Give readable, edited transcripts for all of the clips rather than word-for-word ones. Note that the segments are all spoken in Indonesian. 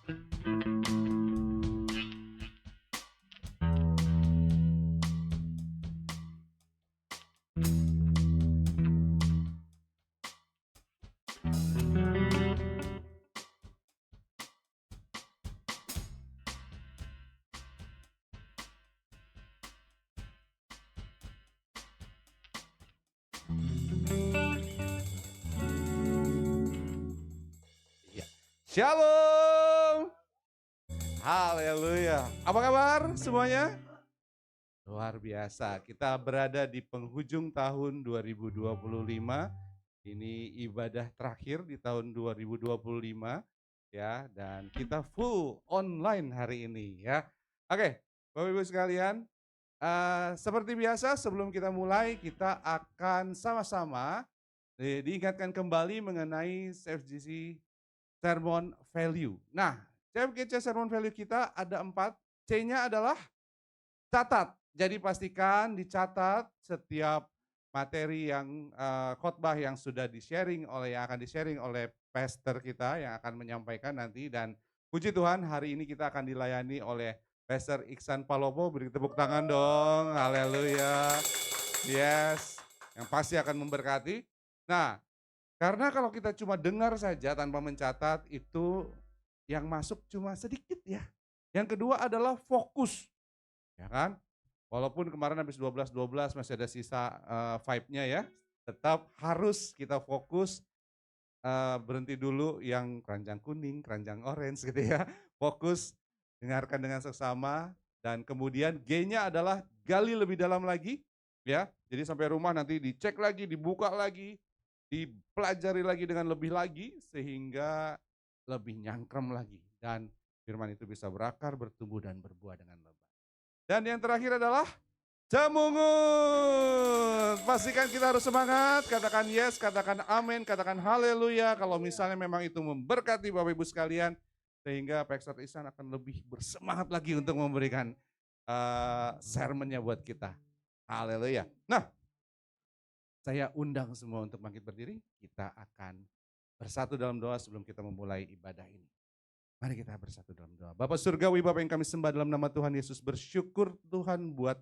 Iya. Shalom. Haleluya. Apa kabar semuanya? Luar biasa. Kita berada di penghujung tahun 2025. Ini ibadah terakhir di tahun 2025 ya, dan kita full online hari ini ya. Oke, Bapak Ibu sekalian, seperti biasa sebelum kita mulai kita akan sama-sama diingatkan kembali mengenai CFGC Sermon Value. Nah, CFGC Sermon Value kita ada 4. C-nya adalah catat. Jadi pastikan dicatat setiap materi yang khotbah yang sudah yang akan di-sharing oleh pastor kita yang akan menyampaikan nanti, dan puji Tuhan hari ini kita akan dilayani oleh Pastor Iksan Palopo. Beri tepuk tangan dong. Haleluya. Yes. Yang pasti akan memberkati. Nah, karena kalau kita cuma dengar saja tanpa mencatat itu yang masuk cuma sedikit ya. Yang kedua adalah fokus. Ya kan? Walaupun kemarin habis 12-12 masih ada sisa vibe-nya ya, tetap harus kita fokus, berhenti dulu yang keranjang kuning, keranjang orange gitu ya. Fokus, dengarkan dengan seksama, dan kemudian G-nya adalah gali lebih dalam lagi ya. Jadi sampai rumah nanti dicek lagi, dibuka lagi, dipelajari lagi dengan lebih lagi sehingga lebih nyangkrem lagi dan firman itu bisa berakar, bertumbuh dan berbuah dengan lebat. Dan yang terakhir adalah Cemungut. Pastikan kita harus semangat, katakan yes, katakan amin, katakan haleluya. Kalau misalnya memang itu memberkati Bapak Ibu sekalian, sehingga Pastor Ihsan akan lebih bersemangat lagi untuk memberikan sermonnya buat kita. Haleluya. Nah, saya undang semua untuk bangkit berdiri, kita akan bersatu dalam doa sebelum kita memulai ibadah ini. Mari kita bersatu dalam doa. Bapak Surgawi, Bapak yang kami sembah dalam nama Tuhan Yesus, bersyukur Tuhan buat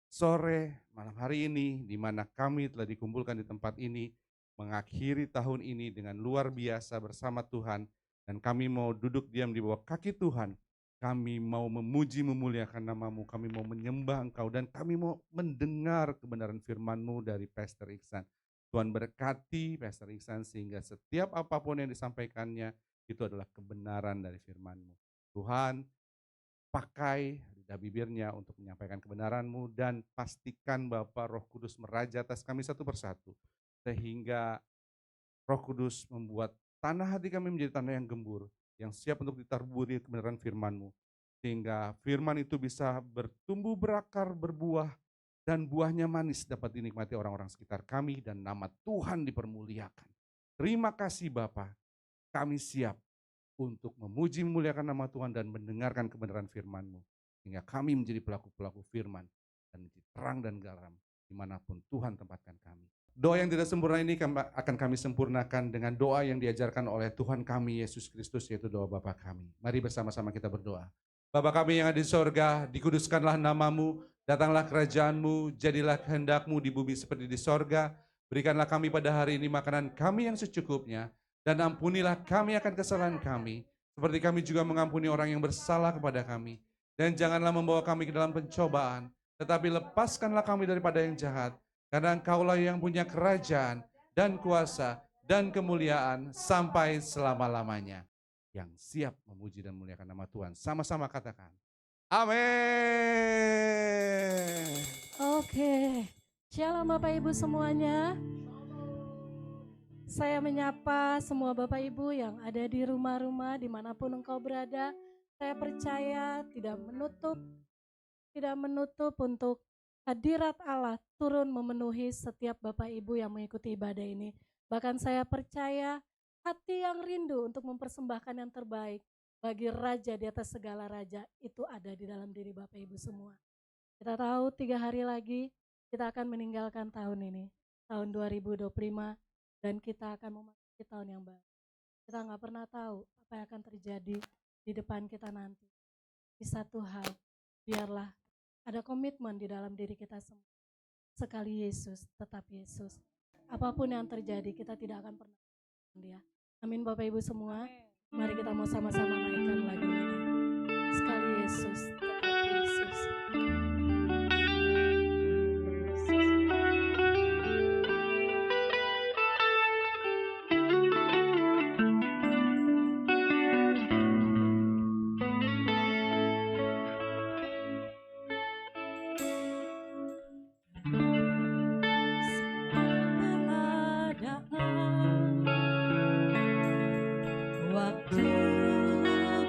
sore malam hari ini di mana kami telah dikumpulkan di tempat ini mengakhiri tahun ini dengan luar biasa bersama Tuhan, dan kami mau duduk diam di bawah kaki Tuhan. Kami mau memuji memuliakan nama-Mu, kami mau menyembah Engkau, dan kami mau mendengar kebenaran firman-Mu dari Pastor Iksan. Tuhan berkati Pastor Iksan sehingga setiap apapun yang disampaikannya itu adalah kebenaran dari firman-Mu. Tuhan, pakai lidah bibirnya untuk menyampaikan kebenaran-Mu, dan pastikan Bapa Roh Kudus meraja atas kami satu persatu, sehingga Roh Kudus membuat tanah hati kami menjadi tanah yang gembur, yang siap untuk ditaburi kebenaran firman-Mu, sehingga firman itu bisa bertumbuh, berakar, berbuah, dan buahnya manis dapat dinikmati orang-orang sekitar kami, dan nama Tuhan dipermuliakan. Terima kasih Bapa, kami siap untuk memuji memuliakan nama Tuhan dan mendengarkan kebenaran firman-Mu, sehingga kami menjadi pelaku-pelaku firman dan menjadi terang dan garam dimanapun Tuhan tempatkan kami. Doa yang tidak sempurna ini akan kami sempurnakan dengan doa yang diajarkan oleh Tuhan kami Yesus Kristus, yaitu doa Bapa kami. Mari bersama-sama kita berdoa. Bapa kami yang ada di sorga, dikuduskanlah nama-Mu, datanglah kerajaan-Mu, jadilah kehendak-Mu di bumi seperti di sorga. Berikanlah kami pada hari ini makanan kami yang secukupnya, dan ampunilah kami akan kesalahan kami, seperti kami juga mengampuni orang yang bersalah kepada kami. Dan janganlah membawa kami ke dalam pencobaan, tetapi lepaskanlah kami daripada yang jahat. Karena Engkaulah yang punya kerajaan dan kuasa dan kemuliaan sampai selama-lamanya. Yang siap memuji dan memuliakan nama Tuhan. Sama-sama katakan, amin. Oke, shalom Bapak Ibu semuanya. Saya menyapa semua Bapak Ibu yang ada di rumah-rumah dimanapun engkau berada. Saya percaya tidak menutup untuk hadirat Allah turun memenuhi setiap Bapak Ibu yang mengikuti ibadah ini. Bahkan saya percaya hati yang rindu untuk mempersembahkan yang terbaik bagi Raja di atas segala raja itu ada di dalam diri Bapak Ibu semua. Kita tahu 3 hari lagi kita akan meninggalkan tahun ini, tahun 2025, dan kita akan memasuki tahun yang baru. Kita nggak pernah tahu apa yang akan terjadi di depan kita nanti. Di satu hal, biarlah ada komitmen di dalam diri kita semua. Sekali Yesus, tetap Yesus. Apapun yang terjadi, kita tidak akan pernah meninggalkan Dia. Amin Bapak Ibu semua. Mari kita mau sama-sama naikkan lagu ini. Sekali Yesus, tetap Yesus. Waktu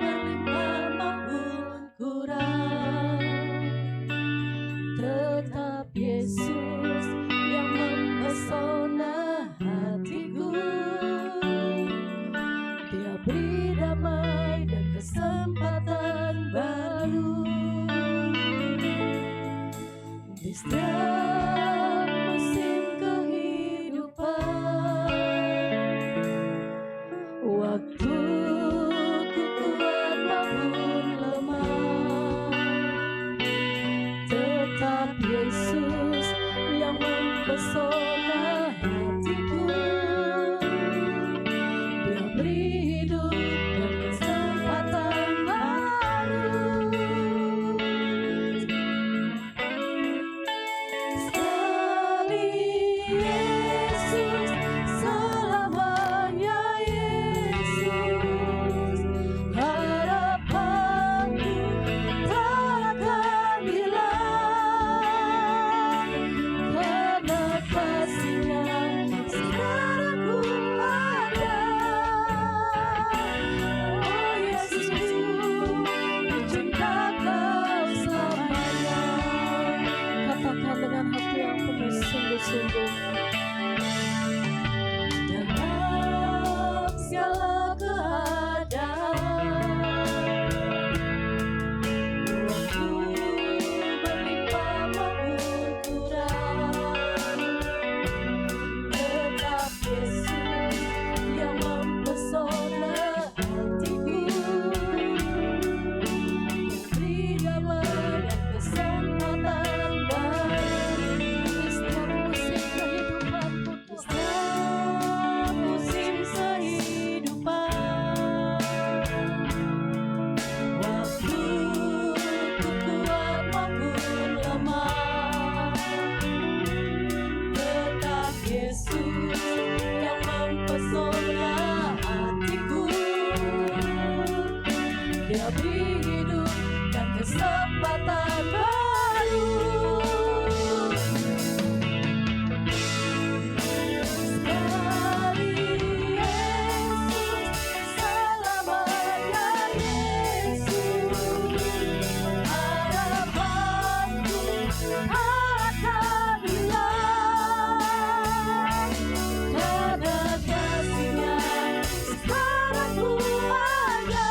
berlimpah maupun kurang, tetap Yesus yang mempesona hatiku. Dia beri damai dan kesempatan baru di setiap musim kehidupan. Waktu ku kuat maupun lemah, tetap Yesus yang mempesona hatiku. Dia beri hidup dan kesempatan baru. Sekali Yesus, selamanya Yesus. Harapanku tak akan hilang, karena kasih-Nya sekarang ku ada. Oh Yesusku, ku cinta Kau selamanya. Katakan dengan hati yang penuh sungguh-sungguh. Dalam segala keadaan, waktu berlimpah maupun kurang, tetap Yesus yang mempesona hatiku. Beri damai dan kesempatan baru Di setiap musim kehidupanku di Tuhan. setiap musim kehidupan. Waktu ku kuat maupun lemah, tetap Yesus yang mempesona hatiku. Dia beri hidup dan kesempatan baru. Sekali Yesus, selamanya Yesus. Harapanku akan hilang, karena kasih-Nya sekarang ku ada.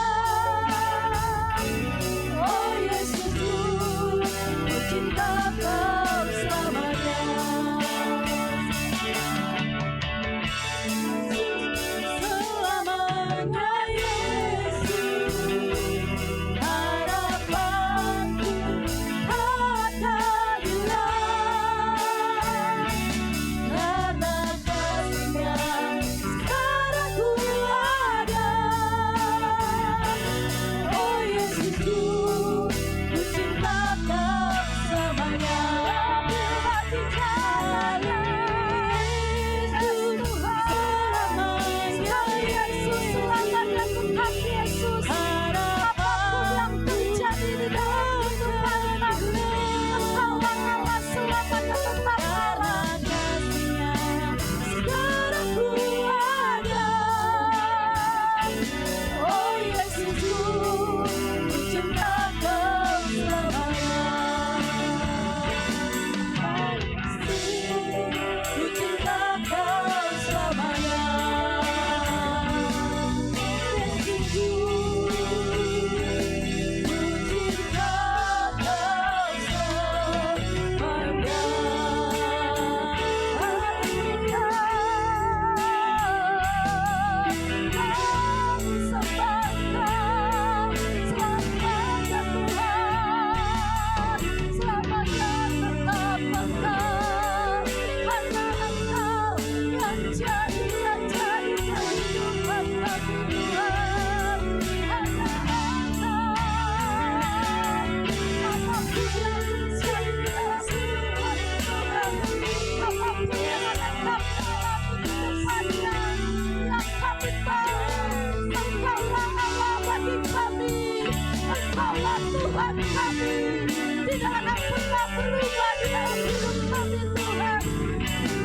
Tuhan kami tidak akan pernah berubah di dalam hidup kami Tuhan.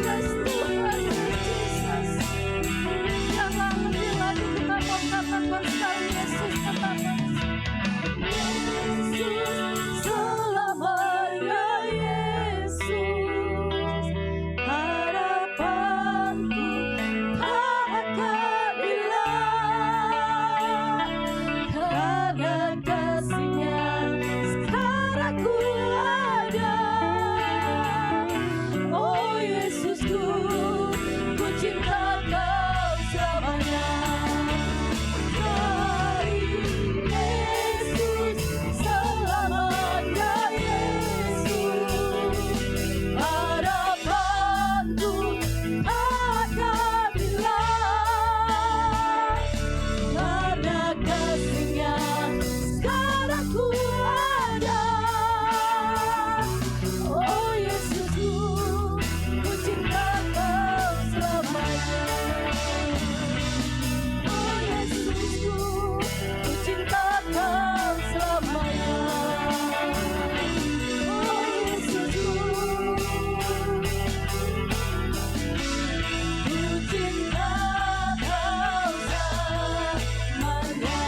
Yes Tuhan, Yesus. Jangan lebih lagi kita mau katakan sekali Yesus katakan. Yesus selamanya Yesus. Harapanku tak akan hilang karena kasih-Nya sekarang ku ada. Oh Yesusku, ku cinta Kau selamanya. Dari Yesus selamanya Yesus. Harapanku akan hilang karena kasih-Nya sekarang ku ada. Oh Yesusku, ku cinta Kau selamanya. Oh Yesusku, ku cinta Kau selamanya. Oh Yesusku, ku cinta Kau selamanya.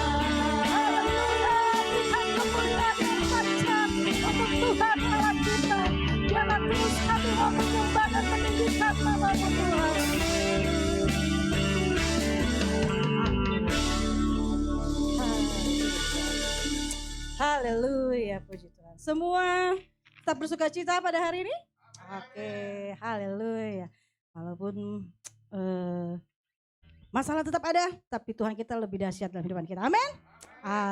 Haleluya, Tuhan kemuliaan yang panjang untuk Tuhan Allah kita. Biarlah terus kami mau menyembah dan meninggikan nama-Mu Tuhan. Haleluya, puji Tuhan. Semua tetap bersuka cita pada hari ini? Oke, haleluya. Walaupun masalah tetap ada, tapi Tuhan kita lebih dahsyat dalam kehidupan kita. Amin.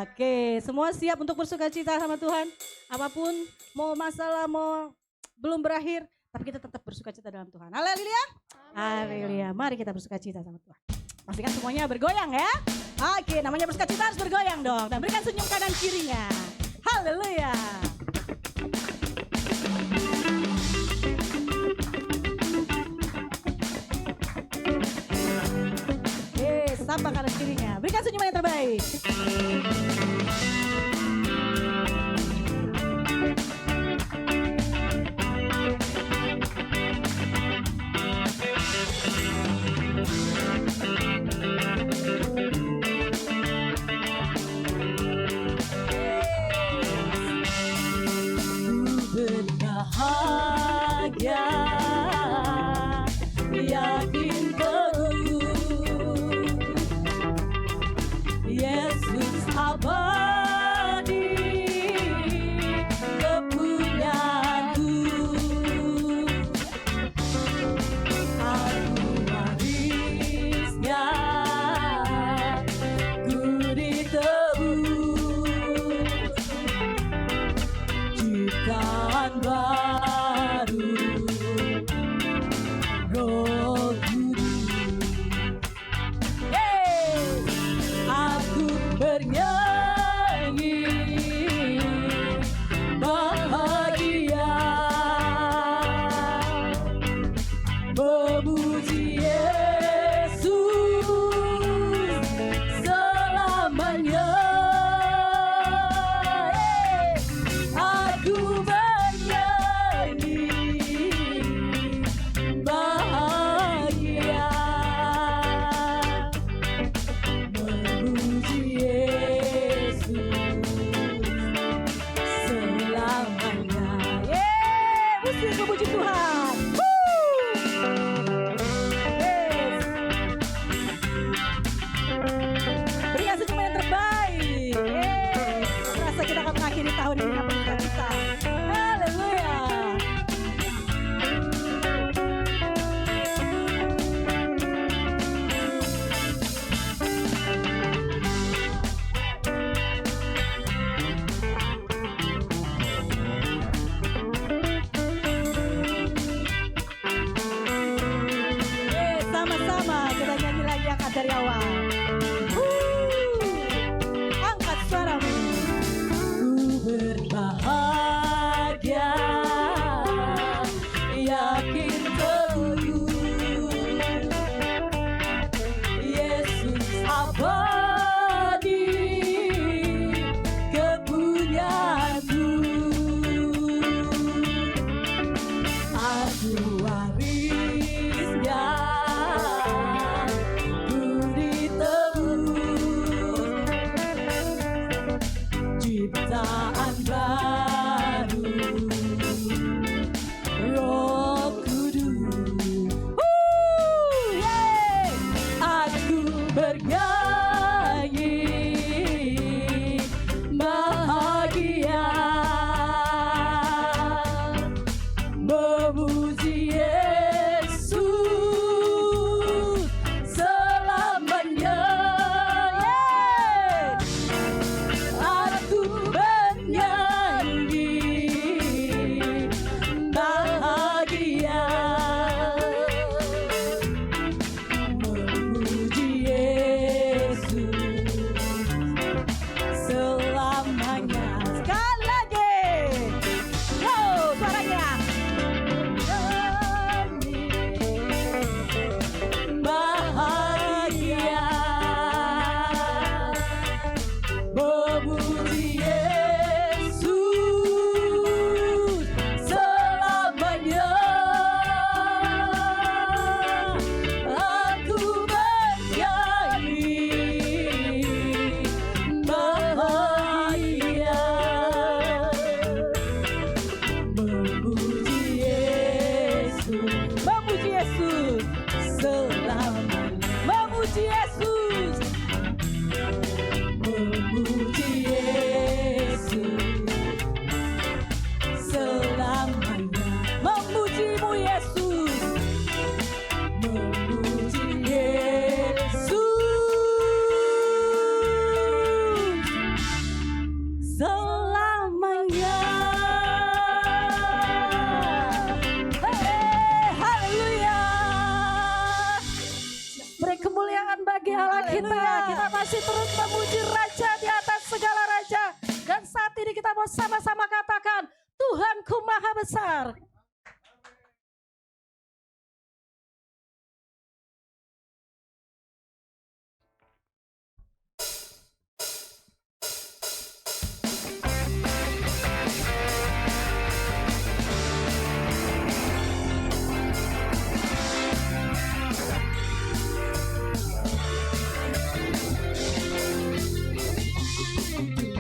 Oke, semua siap untuk bersuka cita sama Tuhan. Apapun, mau masalah, mau belum berakhir, tapi kita tetap bersuka cita dalam Tuhan. Haleluya. Haleluya. Mari kita bersuka cita sama Tuhan. Pastikan semuanya bergoyang ya. Oke, namanya bersuka cita harus bergoyang dong. Dan berikan senyum kanan kirinya. Haleluya. Oke, sapa kanan kirinya. Berikan senyuman yang terbaik. Berbahagia, yakin teguh, Yesus abadi kepunyaanku. Aku warisnya, ku ditebus ciptaan baru, Roh Kudus. Aku bernyanyi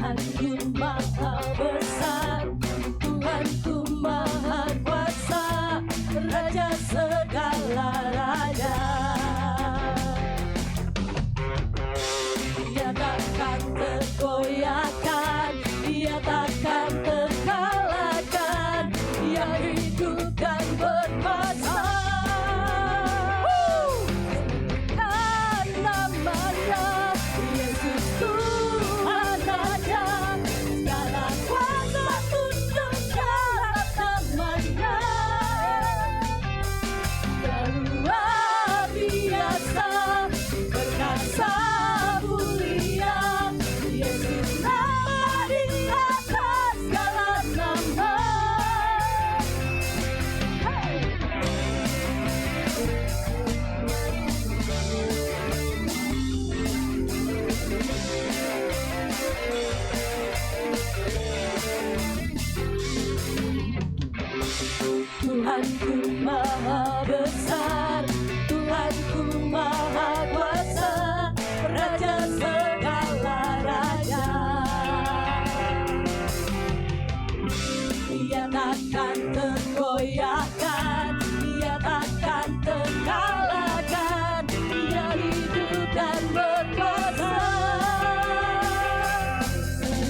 Tuhanku maha besar, Tuhanku maha kuasa, Raja segala raja. Dia takkan tergoyahkan, dia takkan terkalahkan, dia hidup dan berkuasa. Kan namanya Yesus Tuhan Raja, segala kuasa tunduk dalam namanya. Dia luar biasa, perkasa mulia, Yesus nama di atas segala nama. Hey! Tuhanku maha besar, Tuhanku maha kuasa, Raja segala raja. Dia takkan tergoyahkan, dia takkan terkalahkan, dia hidup dan berkuasa.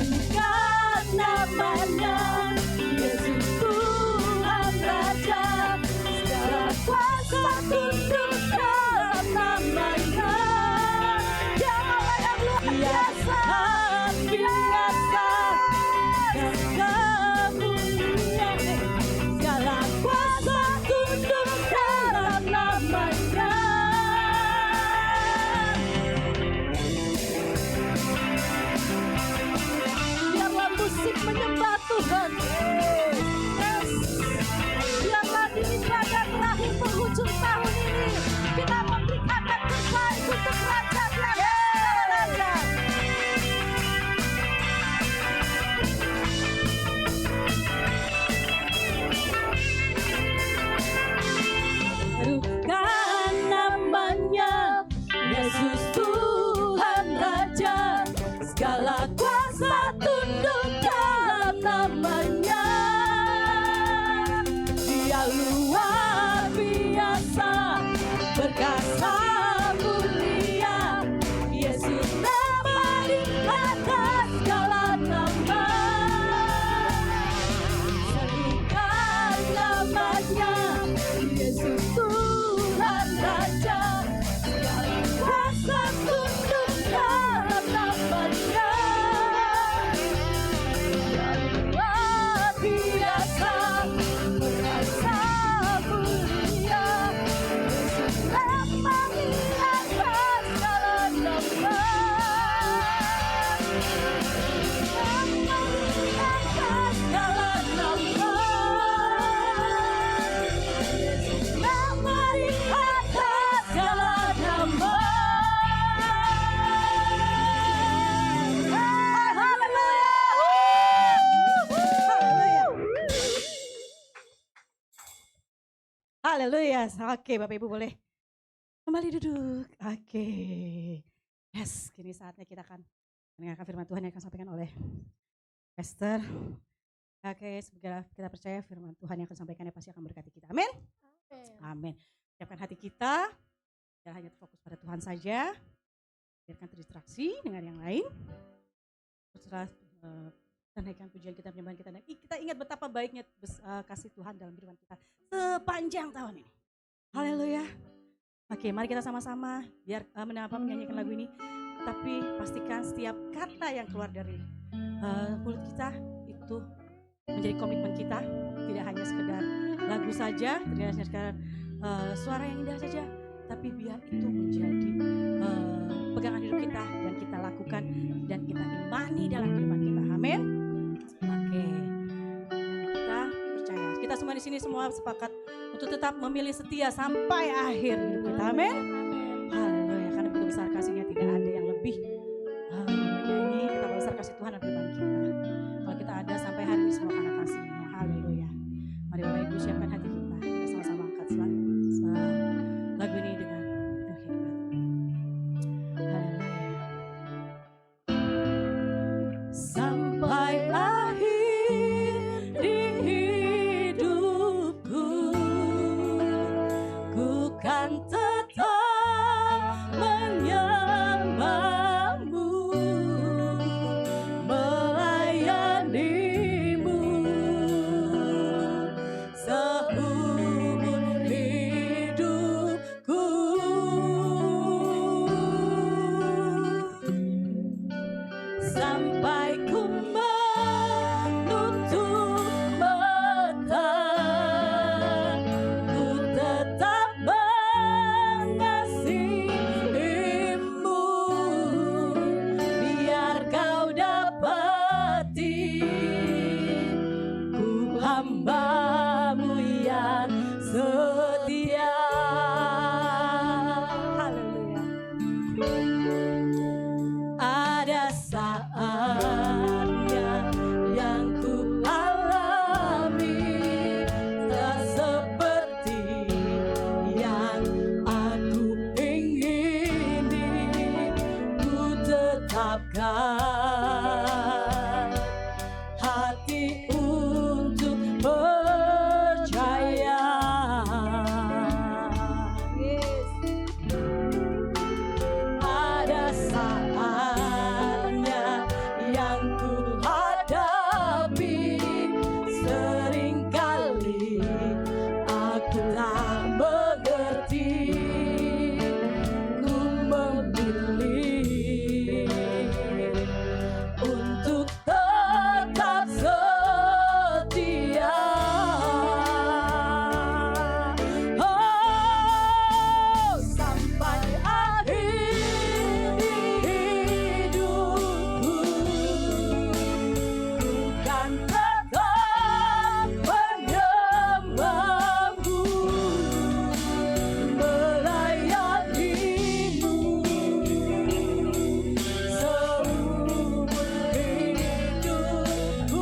Bukan namanya Yesus Tuhan Raja, segala kuasa tunduk dalam namanya. Dia Allah yang luar biasa, biasa, dan mulia, segala kuasa tunduk dalam namanya. Biarlah musik menyembah Tuhan. Yes. Biarlah di ibadah terakhir penghujung tahun ini kita memberikan yang terbaik untuk Raja di atas segala raja. Bukan namanya Yesus Tuhan Raja, segala kuasa tunduk dalam namanya. Dia luar biasa, perkasa mulia, Yesus nama di atas segala nama. Serukan namanya Yesus Tuhan Raja, segala kuasa tunduk dalam namanya. Dia luar biasa, perkasa mulia, Yesus nama di atas segala nama. Nama di atas segala nama. Nama di atas segala nama. Haleluya. Oke, Bapak Ibu boleh kembali duduk. Oke. Yes, kini saatnya kita akan mendengarkan firman Tuhan yang akan disampaikan oleh Pastor. Oke, semoga kita percaya firman Tuhan yang akan disampaikannya pasti akan berkati kita. Amin. Amin. Siapkan hati kita, jangan hanya terfokus pada Tuhan saja. Biarkan terdistraksi dengan yang lain. Setelah kita naikkan pujian kita, penyembahan kita, dan kita ingat betapa baiknya kasih Tuhan dalam kehidupan kita sepanjang tahun ini. Haleluya. Oke, mari kita sama-sama biar menyanyikan lagu ini. Tapi pastikan setiap kata yang keluar dari mulut kita itu menjadi komitmen kita. Tidak hanya sekedar lagu saja, tidak hanya sekedar suara yang indah saja, tapi biar itu menjadi pegangan hidup kita dan kita lakukan dan kita imani dalam kehidupan kita. Amin. Oke. Kita percaya. Kita semua di sini semua sepakat untuk tetap memilih setia sampai akhir hidup kita. Amin. Haleluya. Karena begitu besar kasihnya, tidak ada yang lebih menyayangi betapa besar kasih Tuhan dalam kehidupan kita. Kalau kita ada sampai hari ini semua karena kasihnya. Haleluya. Mari Bapak Ibu siapkan hati kita. Kita sama-sama angkat lagu ini dengan penuh hikmat. Haleluya. sampai ku menutup mata, ku tetap mengasihimu, biar kau dapati ku hamba-Mu yang setia. Haleluya. Ada saatnya yang ku alami tak seperti yang aku ingini, ku tetapkan hati untuk percaya. Ada saatnya yang ku hadapi, seringkali aku tak mengerti, ku memilih untuk tetap setia. Oh, sampai akhir hidupku, ku kan tetap menyembah-Mu, melayani-Mu seumur hidupku.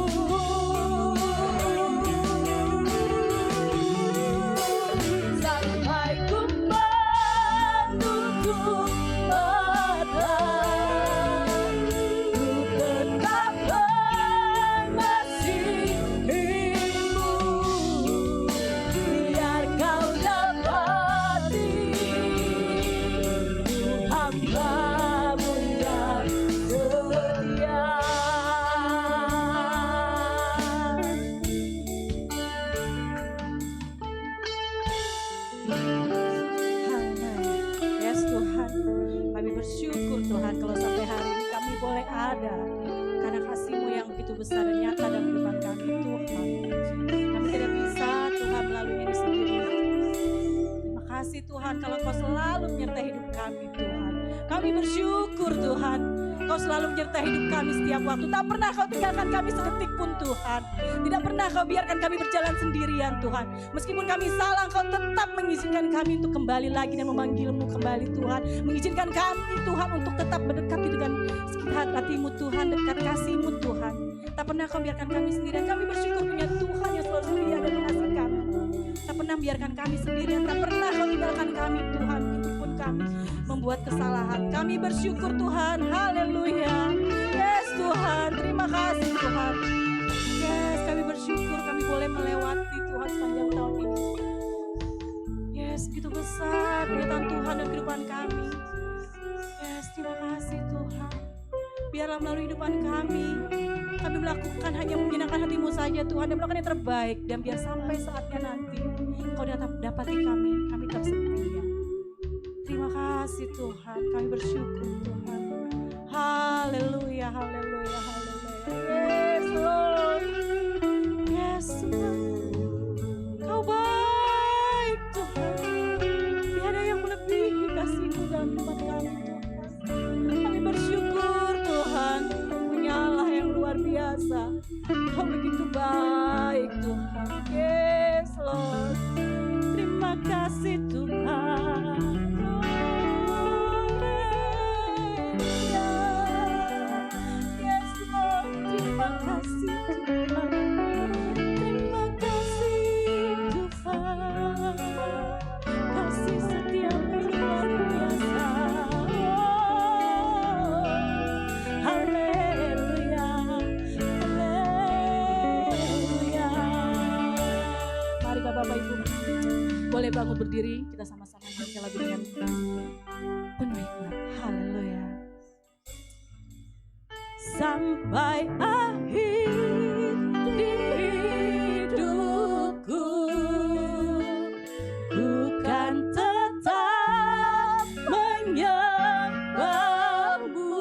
Sampai ku menutup mata, ku tetap mengasihimu, biar kau dapati ku hamba-Mu yang setia. Yes Tuhan, kami bersyukur Tuhan kalau sampai hari ini kami boleh ada karena kasih-Mu yang begitu besar dan nyata dalam kehidupan kami Tuhan. Kami tidak bisa Tuhan melalui diri sendiri. Terima kasih Tuhan kalau Kau selalu menyertai hidup kami Tuhan. Kami bersyukur Tuhan, Kau selalu menyertai hidup kami setiap waktu. Tak pernah Kau tinggalkan kami sedetik pun Tuhan. Tidak pernah Kau biarkan kami berjalan sendirian Tuhan. Meskipun kami salah, Kau tetap mengizinkan kami untuk kembali lagi dan memanggil-Mu kembali Tuhan. Mengizinkan kami Tuhan untuk tetap mendekati dengan sekitar hati-Mu Tuhan, dekat kasih-Mu Tuhan. Tak pernah Kau biarkan kami sendirian. Kami bersyukur punya Tuhan yang selalu setia dan mengasihi kami. Tak pernah biarkan kami sendirian. Tak pernah Kau tinggalkan kami Tuhan, meskipun kami membuat kesalahan. Kami bersyukur Tuhan. Haleluya. Yes Tuhan, terima kasih Tuhan. Yes, kami bersyukur kami boleh melewati Tuhan sepanjang tahun ini. Yes, begitu besar penyertaan Tuhan dalam kehidupan kami. Yes, terima kasih Tuhan. Biarlah melalui kehidupan kami melakukan hanya menyenangkan hati-Mu saja Tuhan, dan melakukan yang terbaik, dan biar sampai saatnya nanti Kau dapati kami tetap setia. Terima kasih Tuhan, kami bersyukur Tuhan. Haleluya, haleluya, haleluya. Yes Lord, yes Tuhan, Kau baik Tuhan. Tiada yang melebihi kasih-Mu dalam hidup kami Tuhan. Kami bersyukur Tuhan, punya Allah yang luar biasa. Kau begitu baik Tuhan. Yes Lord, terima kasih Tuhan. Yes Lord, terima kasih Tuhan. Terima kasih Tuhan. Kasih setia-Mu luar biasa. Haleluya, haleluya. Mari Bapak Ibu boleh bangun berdiri, kita sama-sama nyanyi lagu dengan penuh hikmat. Haleluya. Sampai akhir hidupku, ku kan tetap menyembah-Mu,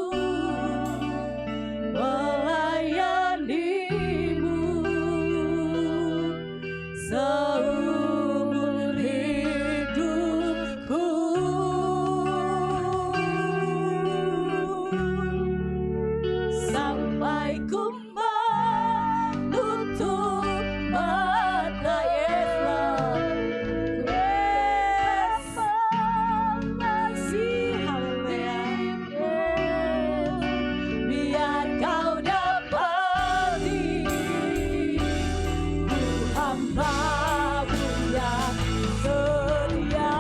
Sampai ku menutup mata Yesus, mengasihi dirimu, biar kau dapati hamba-Mu yang setia.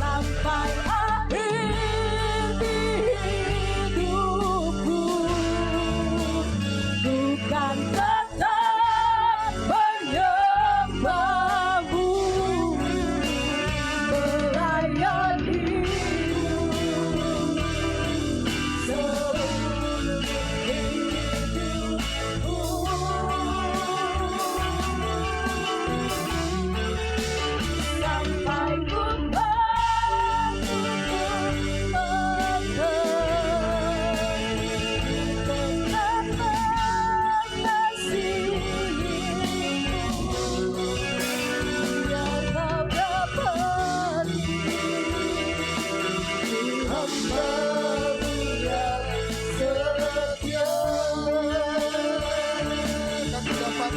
Sampai akhir hidupku, bukan tetap menyembah-Mu, melayani-Mu seumur hidupku. Sampai ku Kami dapat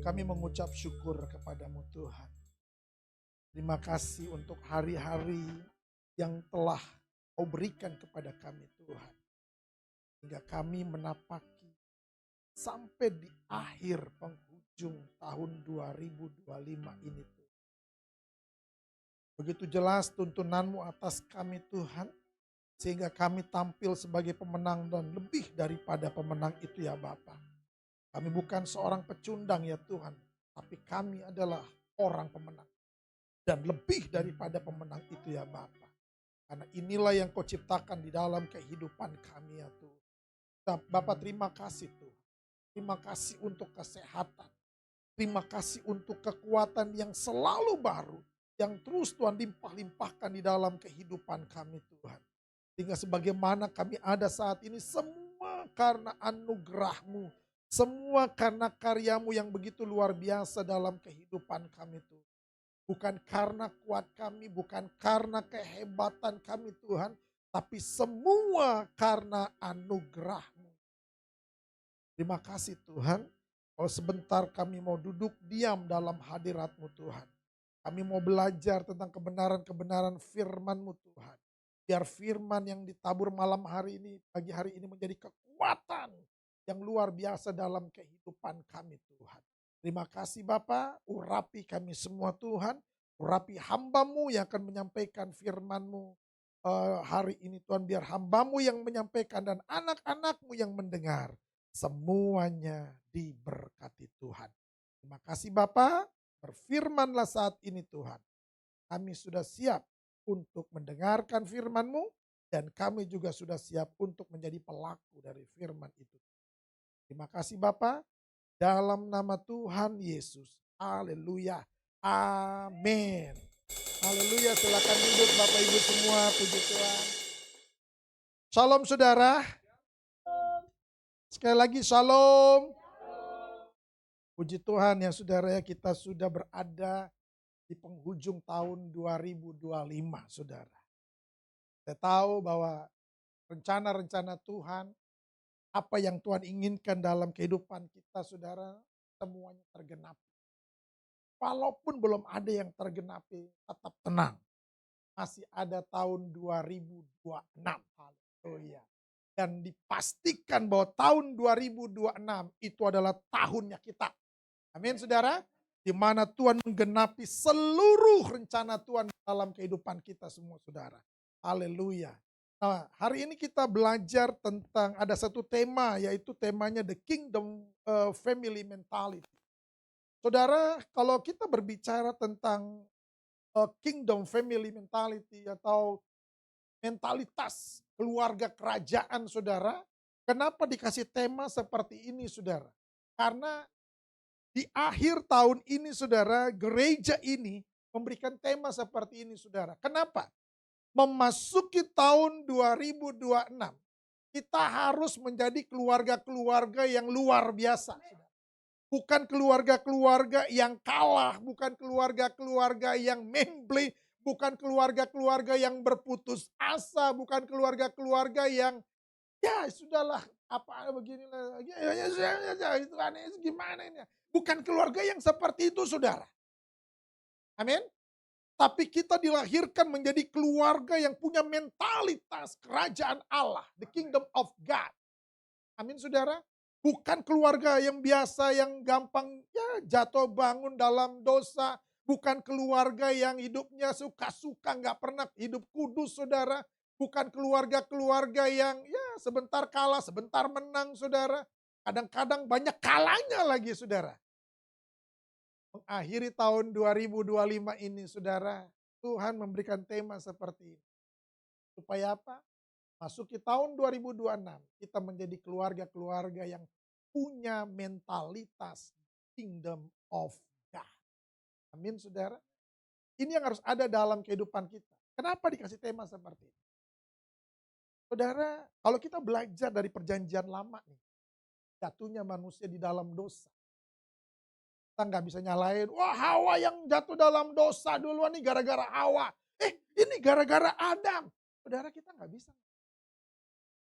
Kami mengucap syukur kepadamu Tuhan. Terima kasih untuk hari-hari yang telah Kau berikan kepada kami Tuhan. Hingga kami menapaki sampai di akhir penghujung tahun 2025 ini Tuhan. Begitu jelas tuntunan-Mu atas kami Tuhan. Sehingga kami tampil sebagai pemenang dan lebih daripada pemenang itu ya Bapa. Kami bukan seorang pecundang ya Tuhan, tapi kami adalah orang pemenang. Dan lebih daripada pemenang itu ya Bapa. Karena inilah yang Kau ciptakan di dalam kehidupan kami ya Tuhan. Bapa terima kasih Tuhan. Terima kasih untuk kesehatan. Terima kasih untuk kekuatan yang selalu baru. Yang terus Tuhan limpah-limpahkan di dalam kehidupan kami Tuhan. Sehingga sebagaimana kami ada saat ini semua karena anugerah-Mu. Semua karena karya-Mu yang begitu luar biasa dalam kehidupan kami Tuhan. Bukan karena kuat kami, bukan karena kehebatan kami Tuhan. Tapi semua karena anugerah-Mu. Terima kasih Tuhan. Kalau sebentar kami mau duduk diam dalam hadirat-Mu Tuhan. Kami mau belajar tentang kebenaran-kebenaran firman-Mu Tuhan. Biar firman yang ditabur malam hari ini, pagi hari ini menjadi kekuatan yang luar biasa dalam kehidupan kami Tuhan. Terima kasih Bapa, urapi kami semua Tuhan. Urapi hamba-Mu yang akan menyampaikan firman-Mu hari ini Tuhan. Biar hamba-Mu yang menyampaikan dan anak-anak-Mu yang mendengar. Semuanya diberkati Tuhan. Terima kasih Bapa, berfirmanlah saat ini Tuhan. Kami sudah siap untuk mendengarkan firman-Mu. Dan kami juga sudah siap untuk menjadi pelaku dari firman itu. Terima kasih Bapa. Dalam nama Tuhan Yesus. Haleluya. Amin. Haleluya. Silakan duduk Bapak Ibu semua. Puji Tuhan. Shalom saudara. Sekali lagi shalom. Puji Tuhan ya saudara ya, kita sudah berada di penghujung tahun 2025 saudara. Saya tahu bahwa rencana-rencana Tuhan, apa yang Tuhan inginkan dalam kehidupan kita saudara, semuanya tergenapi. Walaupun belum ada yang tergenapi, tetap tenang. Masih ada tahun 2026. Haleluya. Dan dipastikan bahwa tahun 2026 itu adalah tahunnya kita. Amin saudara. Di mana Tuhan menggenapi seluruh rencana Tuhan dalam kehidupan kita semua saudara. Haleluya. Nah, hari ini kita belajar tentang ada satu tema, yaitu temanya The Kingdom Family Mentality. Saudara, kalau kita berbicara tentang Kingdom Family Mentality atau mentalitas keluarga kerajaan, saudara, kenapa dikasih tema seperti ini, saudara? Karena di akhir tahun ini, saudara, gereja ini memberikan tema seperti ini, saudara. Kenapa? Memasuki tahun 2026, kita harus menjadi keluarga-keluarga yang luar biasa. Bukan keluarga-keluarga yang kalah, bukan keluarga-keluarga yang memble, bukan keluarga-keluarga yang berputus asa, bukan keluarga-keluarga yang ya sudahlah apa beginilah, itu aneh gimana ini. Bukan keluarga yang seperti itu, saudara. Amin. Tapi kita dilahirkan menjadi keluarga yang punya mentalitas kerajaan Allah, the kingdom of God. Amin, saudara. Bukan keluarga yang biasa, yang gampang ya jatuh bangun dalam dosa. Bukan keluarga yang hidupnya suka-suka, nggak pernah hidup kudus, saudara. Bukan keluarga-keluarga yang ya sebentar kalah, sebentar menang, saudara. Kadang-kadang banyak kalahnya lagi, saudara. Mengakhiri tahun 2025 ini, saudara, Tuhan memberikan tema seperti ini. Supaya apa? Masuki tahun 2026, kita menjadi keluarga-keluarga yang punya mentalitas kingdom of God. Amin, saudara. Ini yang harus ada dalam kehidupan kita. Kenapa dikasih tema seperti ini? Saudara, kalau kita belajar dari perjanjian lama nih, jatuhnya manusia di dalam dosa. Kita nggak bisa nyalain, wah Hawa yang jatuh dalam dosa duluan nih gara-gara Hawa. Ini gara-gara Adam. Saudara, kita nggak bisa.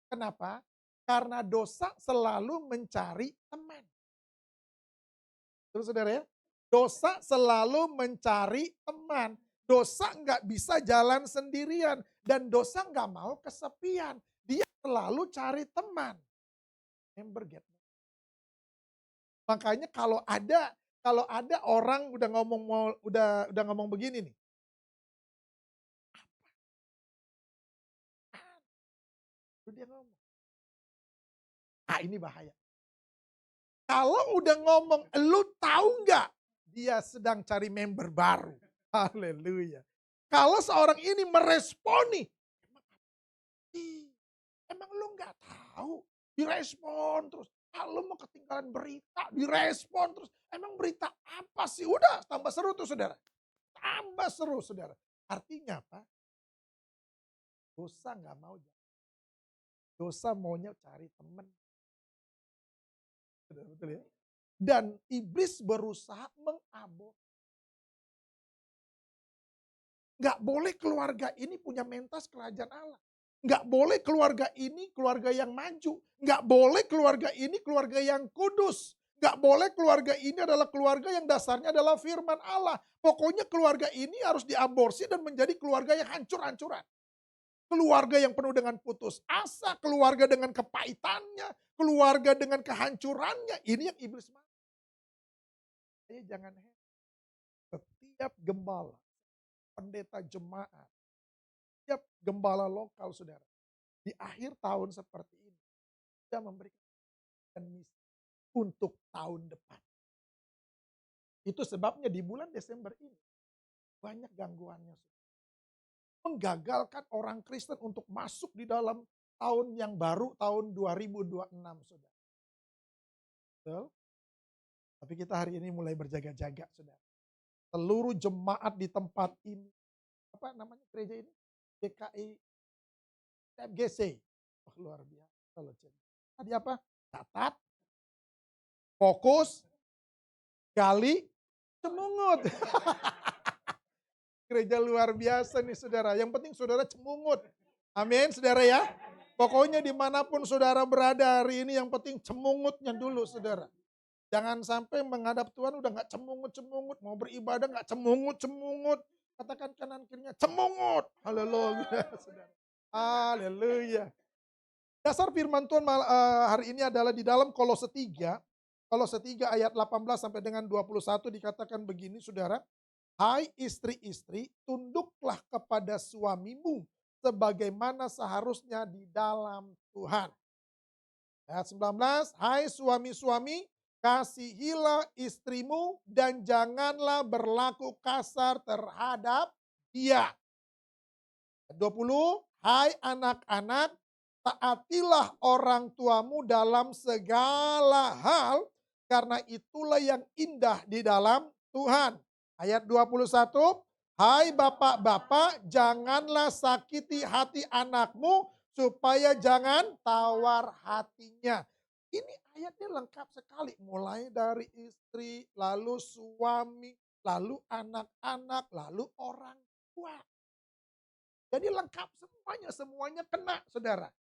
Kenapa? Karena dosa selalu mencari teman. Terus saudara ya, dosa selalu mencari teman. Dosa nggak bisa jalan sendirian. Dan dosa nggak mau kesepian. Dia selalu cari teman. Member get. Makanya kalau ada orang udah ngomong begini nih. Dia ngomong. Ini bahaya. Kalau udah ngomong, lu tahu nggak dia sedang cari member baru. Haleluya. Kalau seorang ini meresponi, emang lu nggak tahu? Direspon terus. Kalau mau ketinggalan berita, direspon terus. Emang berita apa sih? Udah tambah seru tuh, saudara. Tambah seru, saudara. Artinya apa? Dosa nggak mau. Dosa maunya cari teman. Betul ya? Dan iblis berusaha mengaborsi. Nggak boleh keluarga ini punya mentas kerajaan Allah. Nggak boleh keluarga ini keluarga yang maju. Nggak boleh keluarga ini keluarga yang kudus. Nggak boleh keluarga ini adalah keluarga yang dasarnya adalah firman Allah. Pokoknya keluarga ini harus diaborsi dan menjadi keluarga yang hancur-hancuran. Keluarga yang penuh dengan putus asa, keluarga dengan kepahitannya, keluarga dengan kehancurannya. Ini yang iblis mau. Jangan heran. Setiap gembala, pendeta jemaat, setiap gembala lokal, saudara, di akhir tahun seperti ini, dia memberikan misi untuk tahun depan. Itu sebabnya di bulan Desember ini, banyak gangguannya, saudara. Menggagalkan orang Kristen untuk masuk di dalam tahun yang baru, tahun 2026, saudara. Betul? Tapi kita hari ini mulai berjaga-jaga, saudara. Seluruh jemaat di tempat ini, apa namanya gereja ini? GKI FGC. Oh, luar biasa loh. Tadi apa? Catat, fokus, gali, cemungut. Gereja luar biasa nih, saudara. Yang penting saudara cemungut. Amin, saudara ya. Pokoknya dimanapun saudara berada hari ini, yang penting cemungutnya dulu, saudara. Jangan sampai menghadap Tuhan udah gak cemungut-cemungut. Mau beribadah gak cemungut-cemungut. Katakan kanan kirinya, cemungut. Haleluya, saudara. Haleluya. Dasar firman Tuhan hari ini adalah di dalam Kolose 3. Kolose 3 ayat 18 sampai dengan 21 dikatakan begini, saudara. Hai istri-istri, tunduklah kepada suamimu sebagaimana seharusnya di dalam Tuhan. Ayat 19, hai suami-suami, kasihilah istrimu dan janganlah berlaku kasar terhadap dia. Ayat 20, hai anak-anak, taatilah orang tuamu dalam segala hal, karena itulah yang indah di dalam Tuhan. Ayat 21, hai bapak-bapak, janganlah sakiti hati anakmu, supaya jangan tawar hatinya. Ini ayatnya lengkap sekali. Mulai dari istri, lalu suami, lalu anak-anak, lalu orang tua. Jadi lengkap semuanya kena saudara.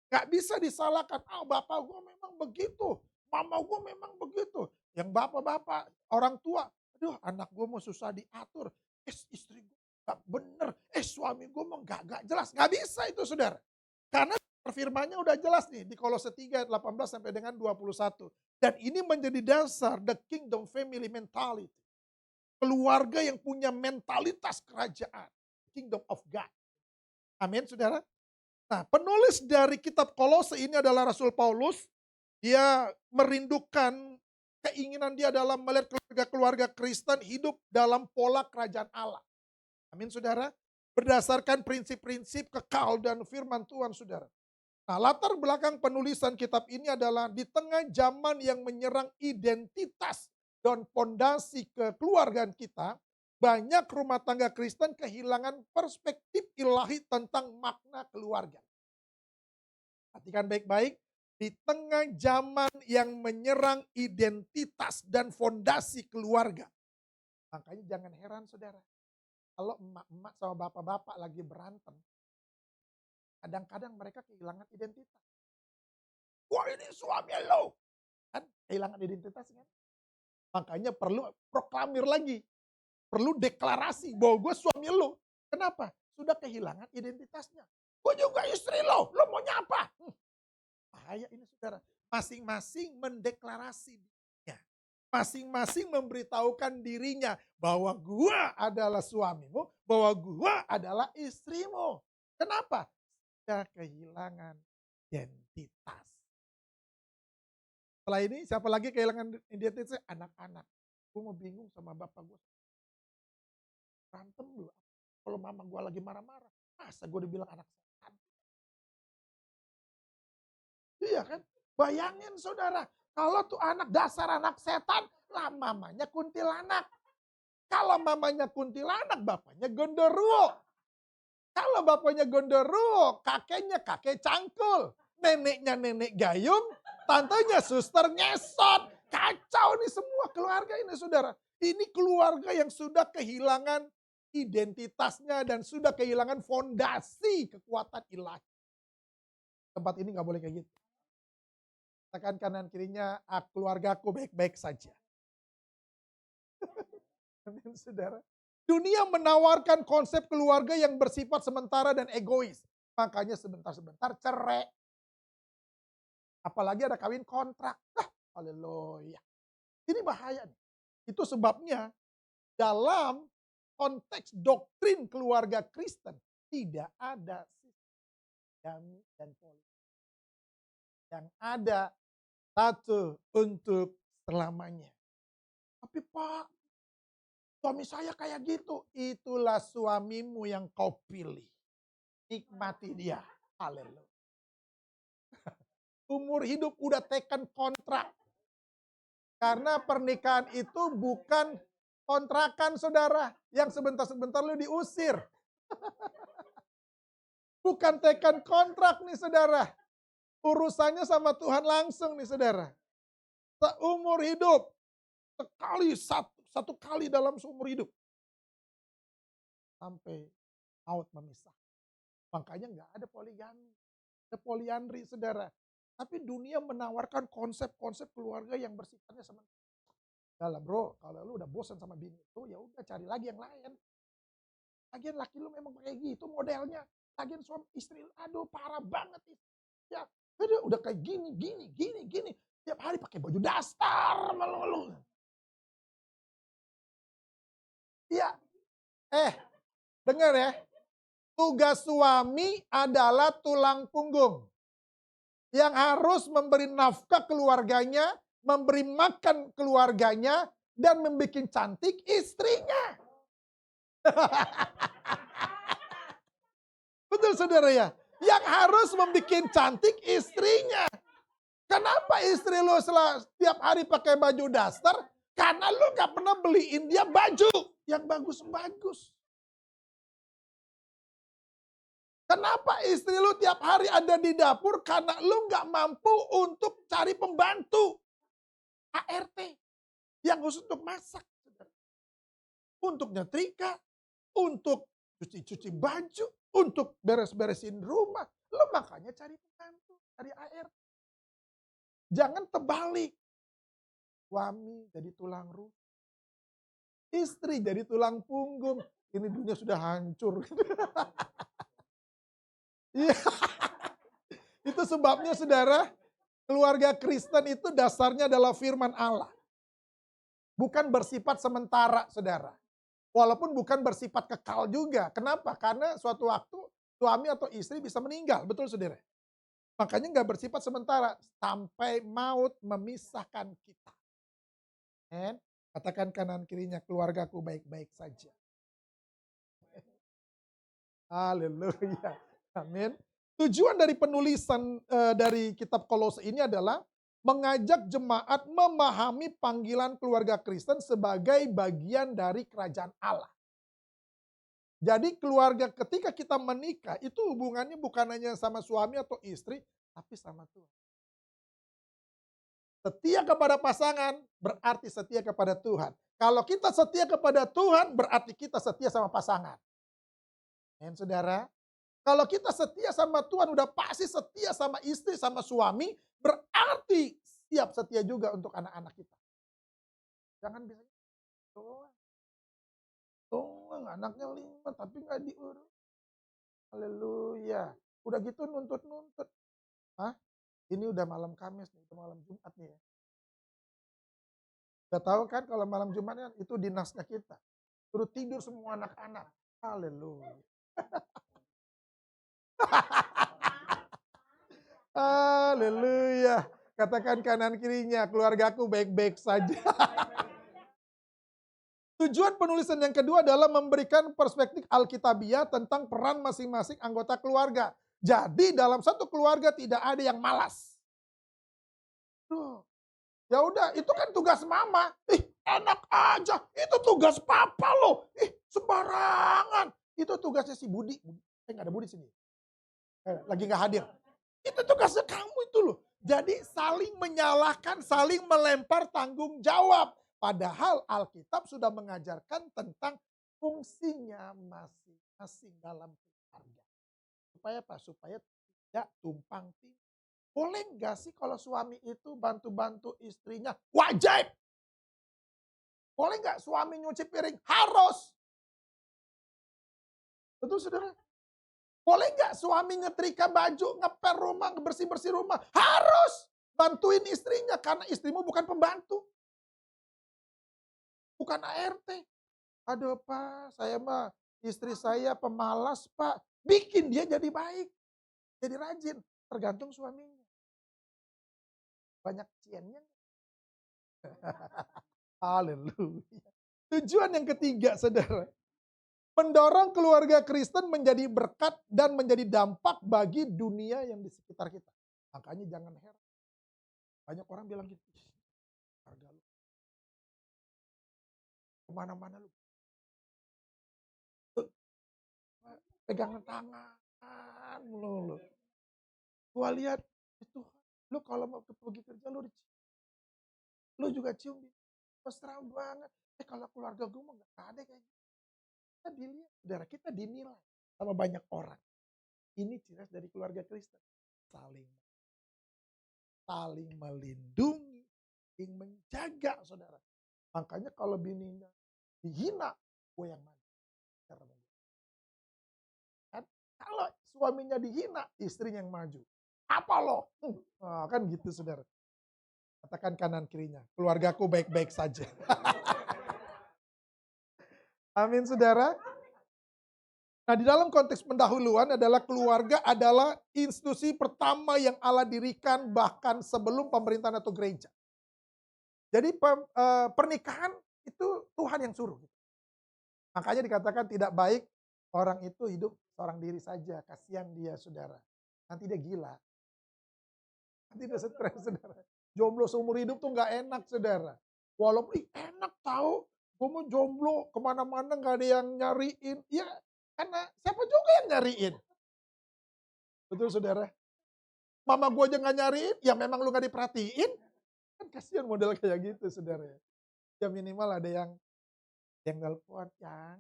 Gak bisa disalahkan, bapak gue memang begitu, mama gue memang begitu. Yang bapak-bapak, orang tua, aduh anak gue mau susah diatur. Istri gue gak bener, suami gue mau gak jelas. Gak bisa itu saudara. Karena firmannya udah jelas nih di Kolose 3 ayat 18 sampai dengan 21. Dan ini menjadi dasar the kingdom family mentality. Keluarga yang punya mentalitas kerajaan. Kingdom of God. Amin saudara. Nah penulis dari kitab Kolose ini adalah Rasul Paulus. Dia merindukan keinginan dia dalam melihat keluarga Kristen hidup dalam pola kerajaan Allah. Amin saudara. Berdasarkan prinsip-prinsip kekal dan firman Tuhan saudara. Nah latar belakang penulisan kitab ini adalah di tengah zaman yang menyerang identitas dan fondasi kekeluargaan kita. Banyak rumah tangga Kristen kehilangan perspektif ilahi tentang makna keluarga. Perhatikan baik-baik. Di tengah zaman yang menyerang identitas dan fondasi keluarga. Makanya jangan heran saudara. Kalau emak-emak sama bapak-bapak lagi berantem, kadang-kadang mereka kehilangan identitas. Wah ini suami lo. Kan kehilangan identitas kan. Makanya perlu proklamir lagi. Perlu deklarasi bahwa gue suami lo. Kenapa? Sudah kehilangan identitasnya. Gue juga istri lo maunya apa? Bahaya ini saudara. Masing-masing mendeklarasi dirinya. Masing-masing memberitahukan dirinya bahwa gua adalah suamimu, bahwa gua adalah istrimu. Kenapa? Sudah kehilangan identitas. Setelah ini siapa lagi kehilangan identitas? Anak-anak. Gue mau bingung sama bapak gue. Berantem lu. Kalau mama gue lagi marah-marah. Masa gue dibilang anak setan? Iya kan? Bayangin saudara. Kalau tuh anak dasar anak setan, lah mamanya kuntilanak. Kalau mamanya kuntilanak, bapaknya gondoruo. Kalau bapaknya gondoruo, kakeknya kakek cangkul. Neneknya nenek gayung, tantenya suster ngesot. Kacau nih semua keluarga ini saudara. Ini keluarga yang sudah kehilangan identitasnya dan sudah kehilangan fondasi kekuatan ilahi. Tempat ini gak boleh kayak gitu. Tekan kanan kirinya, keluargaku baik-baik saja. Amin saudara. Dunia menawarkan konsep keluarga yang bersifat sementara dan egois. Makanya sebentar-sebentar cerai. Apalagi ada kawin kontrak. Haleluya. Ini bahaya nih. Itu sebabnya dalam konteks doktrin keluarga Kristen tidak ada sistem dan politik. Yang ada satu untuk selamanya. Tapi Pak, suami saya kayak gitu. Itulah suamimu yang kau pilih. Nikmati dia. Haleluya. Umur hidup udah teken kontrak. Karena pernikahan itu bukan kontrakan saudara. Yang sebentar-sebentar lu diusir. Bukan teken kontrak nih saudara. Urusannya sama Tuhan langsung nih saudara. Seumur hidup. Satu kali dalam seumur hidup. Sampai maut memisah. Makanya gak ada poligami. Ada poliandri saudara. Tapi dunia menawarkan konsep-konsep keluarga yang bersifatnya sementara. Yalah bro, kalau lu udah bosan sama bini itu, ya udah cari lagi yang lain. Lagian laki lu memang kayak gitu modelnya. Lagian suami istri, aduh parah banget. Ya, udah kayak gini. Tiap hari pakai baju dasar malu-malu. Iya, dengar ya. Tugas suami adalah tulang punggung yang harus memberi nafkah keluarganya, memberi makan keluarganya, dan membuat cantik istrinya. Betul saudara ya? Yang harus membuat cantik istrinya. Kenapa istri lo setiap hari pakai baju daster? Karena lo gak pernah beliin dia baju yang bagus-bagus. Kenapa istri lu tiap hari ada di dapur? Karena lu gak mampu untuk cari pembantu. ART. Yang khusus untuk masak. Untuk nyetrika. Untuk cuci-cuci baju. Untuk beres-beresin rumah. Lu makanya cari pembantu. Cari ART. Jangan terbalik. Suami jadi tulang rusuk. Istri jadi tulang punggung. Ini dunia sudah hancur. Iya. Itu sebabnya saudara, keluarga Kristen itu dasarnya adalah firman Allah. Bukan bersifat sementara saudara. Walaupun bukan bersifat kekal juga. Kenapa? Karena suatu waktu suami atau istri bisa meninggal. Betul saudara? Makanya nggak bersifat sementara. Sampai maut memisahkan kita. And, katakan kanan kirinya, keluargaku baik-baik saja. Haleluya. Amin. Tujuan dari penulisan dari kitab Kolose ini adalah mengajak jemaat memahami panggilan keluarga Kristen sebagai bagian dari kerajaan Allah. Jadi keluarga ketika kita menikah itu hubungannya bukan hanya sama suami atau istri, tapi sama Tuhan. Setia kepada pasangan berarti setia kepada Tuhan. Kalau kita setia kepada Tuhan berarti kita setia sama pasangan. Dan saudara, kalau kita setia sama Tuhan, udah pasti setia sama istri, sama suami, berarti siap setia juga untuk anak-anak kita. Jangan bisa, doang anaknya 5 tapi gak diurus. Haleluya. Udah gitu nuntut-nuntut. Hah? Ini udah malam Kamis nih, udah malam Jumat nih ya. Udah tahu kan kalau malam Jumatnya itu dinasnya kita. Suruh tidur semua anak-anak. Haleluya. Haleluya. Katakan kanan kirinya, keluargaku baik-baik saja. Tujuan penulisan yang kedua adalah memberikan perspektif Alkitabiah tentang peran masing-masing anggota keluarga. Jadi dalam satu keluarga tidak ada yang malas. Ya udah, itu kan tugas mama. Enak aja, itu tugas papa loh. Sembarangan. Itu tugasnya si Budi. Nggak ada Budi sini. Lagi nggak hadir. Itu tugasnya kamu itu loh. Jadi saling menyalahkan, saling melempar tanggung jawab. Padahal Alkitab sudah mengajarkan tentang fungsinya masing-masing dalam keluarga. Supaya apa? Supaya tidak tumpang tindih. Boleh nggak sih kalau suami itu bantu-bantu istrinya? Wajib. Boleh nggak suami nyuci piring? Harus. Betul saudara? Boleh nggak suami nyetrika baju, ngepel rumah, bersih-bersih rumah? Harus bantuin istrinya karena istrimu bukan pembantu. Bukan ART. Aduh Pak, saya mah istri saya pemalas Pak. Bikin dia jadi baik. Jadi rajin. Tergantung suaminya. Banyak ciennya. Haleluya. Tujuan yang ketiga saudara. Mendorong keluarga Kristen menjadi berkat dan menjadi dampak bagi dunia yang di sekitar kita. Makanya jangan heran. Banyak orang bilang gitu. Harga lu. Kemana-mana lu. Pegangan tangan lu. Gua lihat itu. Lu kalau mau pergi kerja lu juga cium. Mesra banget. Kalau keluarga gue mah gak ada kayak gitu. Kita dilihat, saudara kita dinilai sama banyak orang. Ini ciri dari keluarga Kristen. Saling melindungi, saling menjaga saudara. Makanya kalau bininya dihina, gue yang maju. Kan? Kalau suaminya dihina, istrinya yang maju. Apa lo? Kan gitu saudara. Katakan kanan kirinya, keluargaku baik-baik saja. Amin saudara. Nah, di dalam konteks pendahuluan adalah keluarga adalah institusi pertama yang Allah dirikan bahkan sebelum pemerintahan atau gereja. Jadi pernikahan itu Tuhan yang suruh. Makanya dikatakan tidak baik orang itu hidup seorang diri saja. Kasihan dia saudara. Nanti dia gila. Nanti dia stres saudara. Jomblo seumur hidup tuh gak enak saudara. Walaupun enak tahu. Gue mau jomblo kemana-mana gak ada yang nyariin. Ya karena siapa juga yang nyariin. Betul saudara. Mama gue aja gak nyariin. Ya memang lu gak diperhatiin. Kan kasihan model kayak gitu saudara. Ya minimal ada yang nelpon yang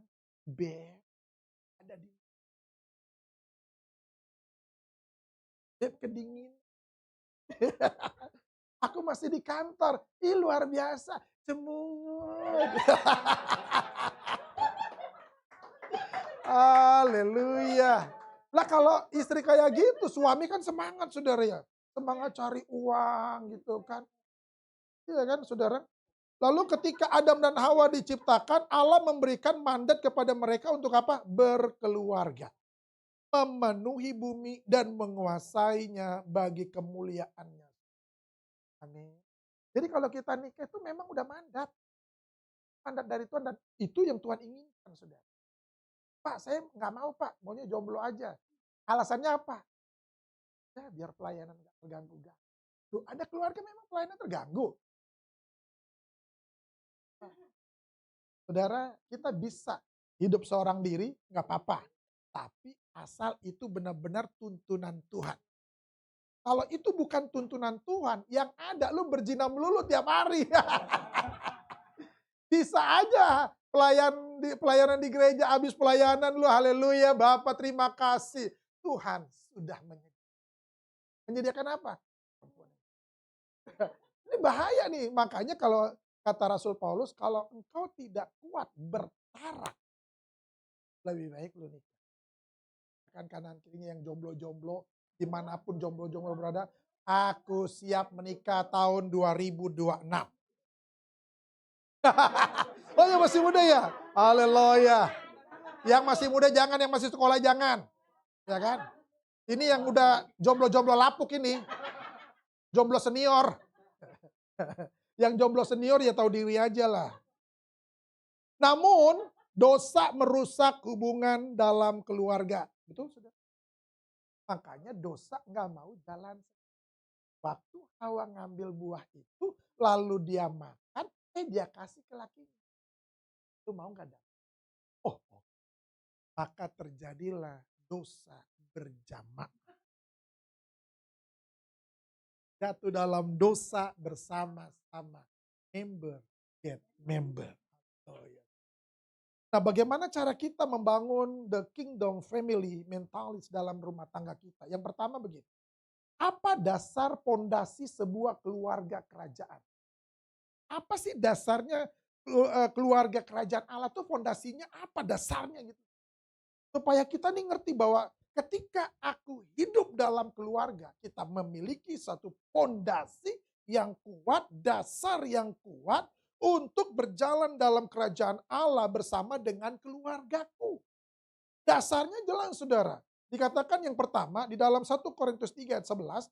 ada di Beb kedingin. Aku masih di kantor. Ih luar biasa. Cemungut. Haleluya. Lah kalau istri kayak gitu, suami kan semangat saudara ya. Semangat cari uang gitu kan. Iya kan saudara. Lalu ketika Adam dan Hawa diciptakan, Allah memberikan mandat kepada mereka untuk apa? Berkeluarga. Memenuhi bumi dan menguasainya bagi kemuliaannya. Amin. Jadi kalau kita nikah itu memang udah mandat. Mandat dari Tuhan dan itu yang Tuhan inginkan saudara. Pak saya nggak mau pak, maunya jomblo aja. Alasannya apa? Ya biar pelayanan nggak terganggu. Tuh, ada keluarga memang pelayanan terganggu. Saudara, kita bisa hidup seorang diri, nggak apa-apa. Tapi asal itu benar-benar tuntunan Tuhan. Kalau itu bukan tuntunan Tuhan, yang ada lu berzina melulu tiap hari. Bisa aja pelayanan di gereja, habis pelayanan lu haleluya, Bapak terima kasih. Tuhan sudah menyediakan. Menyediakan apa? Ini bahaya nih, makanya kalau kata Rasul Paulus, kalau engkau tidak kuat bertarak, lebih baik lu nikah. Kan kanan kirinya yang jomblo-jomblo, dimanapun jomblo-jomblo berada, aku siap menikah tahun 2026. Oh ya masih muda ya? Haleluya. Yang masih muda jangan, yang masih sekolah jangan. Ya kan? Ini yang udah jomblo-jomblo lapuk ini. Jomblo senior. Yang jomblo senior ya tahu diri aja lah. Namun dosa merusak hubungan dalam keluarga. Betul sudah. Makanya dosa nggak mau jalan. Waktu Hawa ngambil buah itu lalu dia makan, dia kasih ke lakinya. Itu mau nggak ada? Oh, maka terjadilah dosa berjamaah. Jatuh dalam dosa bersama-sama. Member get member. Oh, ya. Nah bagaimana cara kita membangun the kingdom family mentalis dalam rumah tangga kita? Yang pertama begini. Apa dasar pondasi sebuah keluarga kerajaan? Apa sih dasarnya keluarga kerajaan Allah tuh fondasinya apa dasarnya gitu? Supaya kita nih ngerti bahwa ketika aku hidup dalam keluarga, kita memiliki satu fondasi yang kuat, dasar yang kuat untuk berjalan dalam kerajaan Allah bersama dengan keluargaku. Dasarnya jelas saudara. Dikatakan yang pertama di dalam 1 Korintus 3 ayat 11,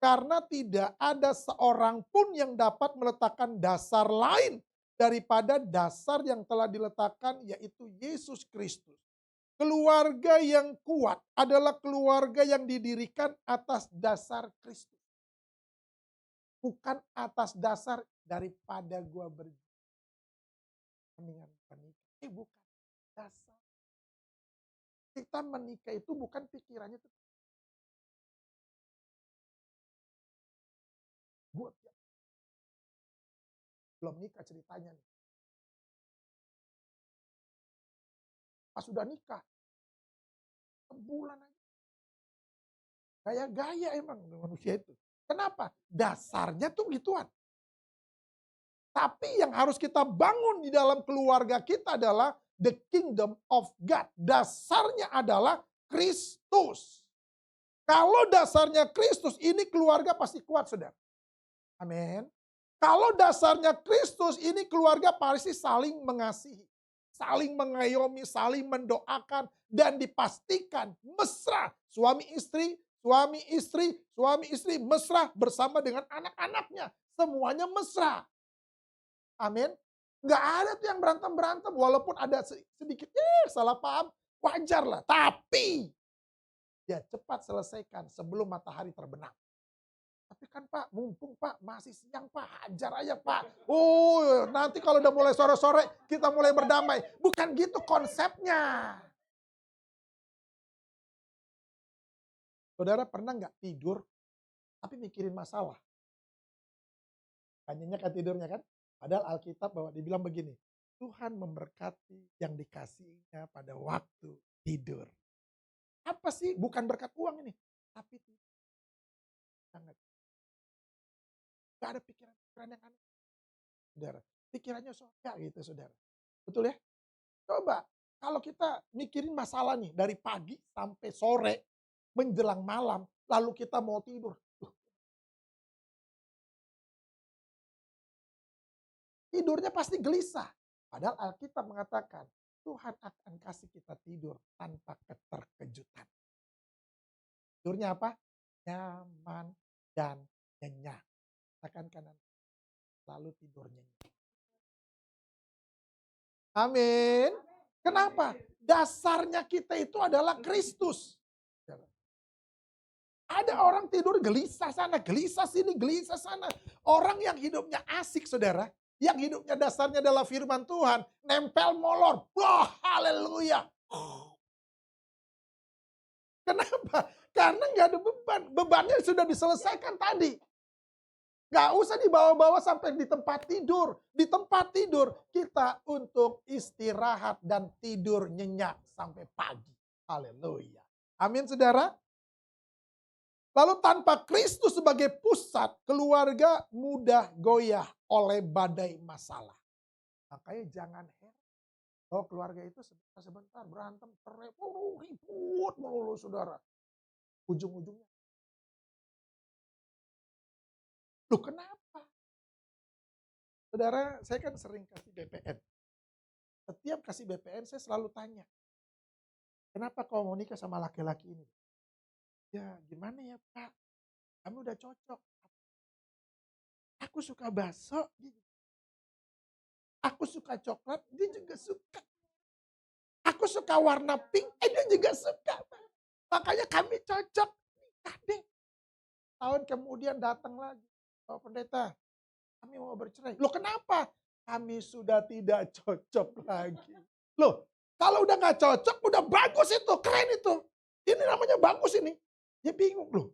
karena tidak ada seorang pun yang dapat meletakkan dasar lain daripada dasar yang telah diletakkan yaitu Yesus Kristus. Keluarga yang kuat adalah keluarga yang didirikan atas dasar Kristus. Bukan atas dasar daripada gua mendingan menikah. Bukan dasar. Kita menikah itu bukan pikirannya. Gue belum nikah ceritanya nih. Pas sudah nikah, sebulan aja. Gaya-gaya emang manusia itu. Kenapa? Dasarnya tuh gituan. Tapi yang harus kita bangun di dalam keluarga kita adalah the kingdom of God. Dasarnya adalah Kristus. Kalau dasarnya Kristus, ini keluarga pasti kuat, saudara. Amin. Kalau dasarnya Kristus, ini keluarga pasti saling mengasihi. saling mengayomi, saling mendoakan, dan dipastikan mesra. Suami istri, suami istri, suami istri mesra bersama dengan anak-anaknya. Semuanya mesra. Amin. Nggak ada tuh yang berantem-berantem. Walaupun ada sedikit salah paham, wajar lah. Tapi ya cepat selesaikan sebelum matahari terbenam. Tapi kan Pak, mumpung Pak masih siang Pak, hajar aja Pak. Oh, nanti kalau udah mulai sore-sore kita mulai berdamai. Bukan gitu konsepnya. Saudara pernah nggak tidur tapi mikirin masalah? Kan nyenyak kan tidurnya kan? Padahal Alkitab bahwa dibilang begini, Tuhan memberkati yang dikasihnya pada waktu tidur. Apa sih? Bukan berkat uang ini, tapi tidur. Sangat. Gak ada pikiran-pikiran yang aneh. Saudara, pikirannya surga gitu saudara. Betul ya? Coba, kalau kita mikirin masalah nih dari pagi sampai sore, menjelang malam, lalu kita mau tidur. Tidurnya pasti gelisah. Padahal Alkitab mengatakan, Tuhan akan kasih kita tidur tanpa keterkejutan. Tidurnya apa? Nyaman dan nyenyak. Katakan kanan, lalu tidur nyenyak. Amin. Kenapa? Dasarnya kita itu adalah Kristus. Ada orang tidur gelisah sana, gelisah sini, gelisah sana. Orang yang hidupnya asik saudara. Yang hidupnya dasarnya adalah firman Tuhan. Nempel molor. Wah, haleluya. Kenapa? Karena nggak ada beban. Bebannya sudah diselesaikan tadi. Nggak usah dibawa-bawa sampai di tempat tidur. Di tempat tidur kita untuk istirahat dan tidur nyenyak sampai pagi. Haleluya. Amin saudara. Lalu tanpa Kristus sebagai pusat, keluarga mudah goyah oleh badai masalah. Makanya jangan heran. Oh keluarga itu sebentar berantem, cerai, ribut melulu saudara. Ujung-ujungnya. Loh kenapa? Saudara, saya kan sering kasih BPN. Setiap kasih BPN saya selalu tanya. Kenapa kau mau nikah sama laki-laki ini? Ya gimana ya Pak, kami udah cocok. Aku suka bakso, aku suka coklat, dia juga suka. Aku suka warna pink, dia juga suka. Makanya kami cocok. Nikah deh. Tahun kemudian datang lagi. Oh pendeta, kami mau bercerai. Loh kenapa? Kami sudah tidak cocok lagi. Loh, kalau udah gak cocok, udah bagus itu, keren itu. Ini namanya bagus ini. Dia bingung loh.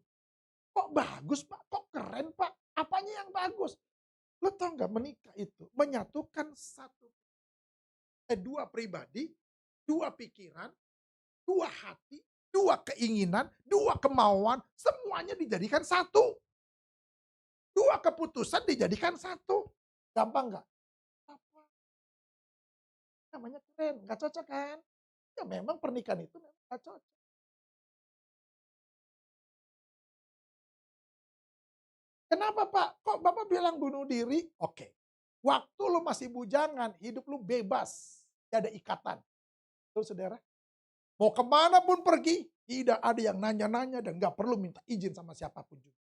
Kok bagus Pak? Kok keren Pak? Apanya yang bagus? Lo tau gak menikah itu menyatukan dua pribadi, dua pikiran, dua hati, dua keinginan, dua kemauan, semuanya dijadikan satu. Dua keputusan dijadikan satu. Gampang gak? Apa? Namanya keren, gak cocok kan? Ya memang pernikahan itu memang gak cocok. Kenapa Pak? Kok Bapak bilang bunuh diri? Oke. Waktu lu masih bujangan, hidup lu bebas. Tidak ada ikatan. Tuh saudara. Mau kemana pun pergi, tidak ada yang nanya-nanya dan gak perlu minta izin sama siapapun juga.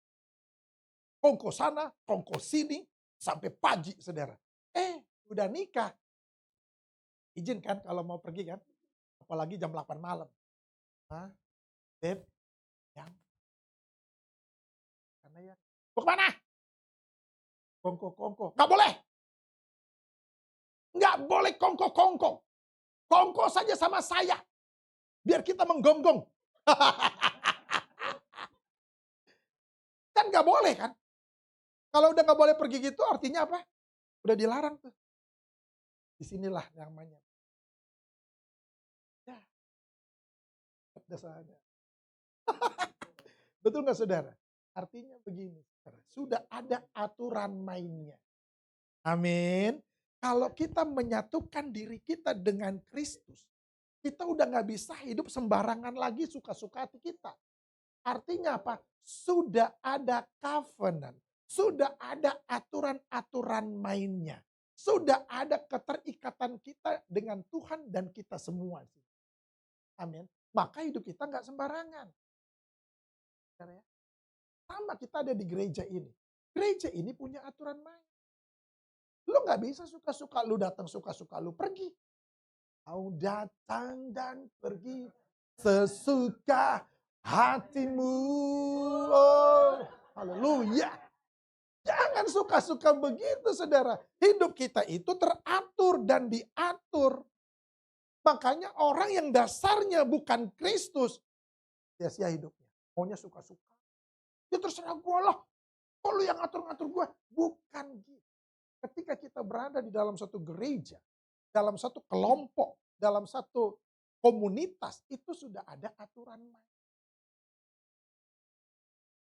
Kongko sana, kongko sini, sampai pagi saudara. Udah nikah. Izin kan kalau mau pergi kan. Apalagi jam 8 malam. Hah? Beb, yang. Karena ya. Mau kemana? Kongko-kongko. Nggak boleh. Nggak boleh kongko-kongko. Kongko saja sama saya. Biar kita menggonggong. Kan nggak boleh kan? Kalau udah nggak boleh pergi gitu artinya apa? Udah dilarang tuh. Disinilah yang namanya. Ya. Dasarnya. Betul nggak saudara? Artinya begini. Sudah ada aturan mainnya. Amin. Kalau kita menyatukan diri kita dengan Kristus, kita udah gak bisa hidup sembarangan lagi suka-suka hati kita. Artinya apa? Sudah ada covenant. Sudah ada aturan-aturan mainnya. Sudah ada keterikatan kita dengan Tuhan dan kita semua. Amin. Maka hidup kita nggak sembarangan. Saudara ya. Sama kita ada di gereja ini. Gereja ini punya aturan main. Lu nggak bisa suka-suka lu datang, suka-suka lu pergi. Kau datang dan pergi sesuka hatimu. Oh, haleluya. Jangan suka-suka begitu, saudara. Hidup kita itu teratur dan diatur. Makanya orang yang dasarnya bukan Kristus, sia-sia hidupnya. Maunya suka-suka. Ya terserah gue lah. Kok lu yang ngatur-ngatur gue? Bukan gitu. Ketika kita berada di dalam satu gereja, dalam satu kelompok, dalam satu komunitas, itu sudah ada aturan main.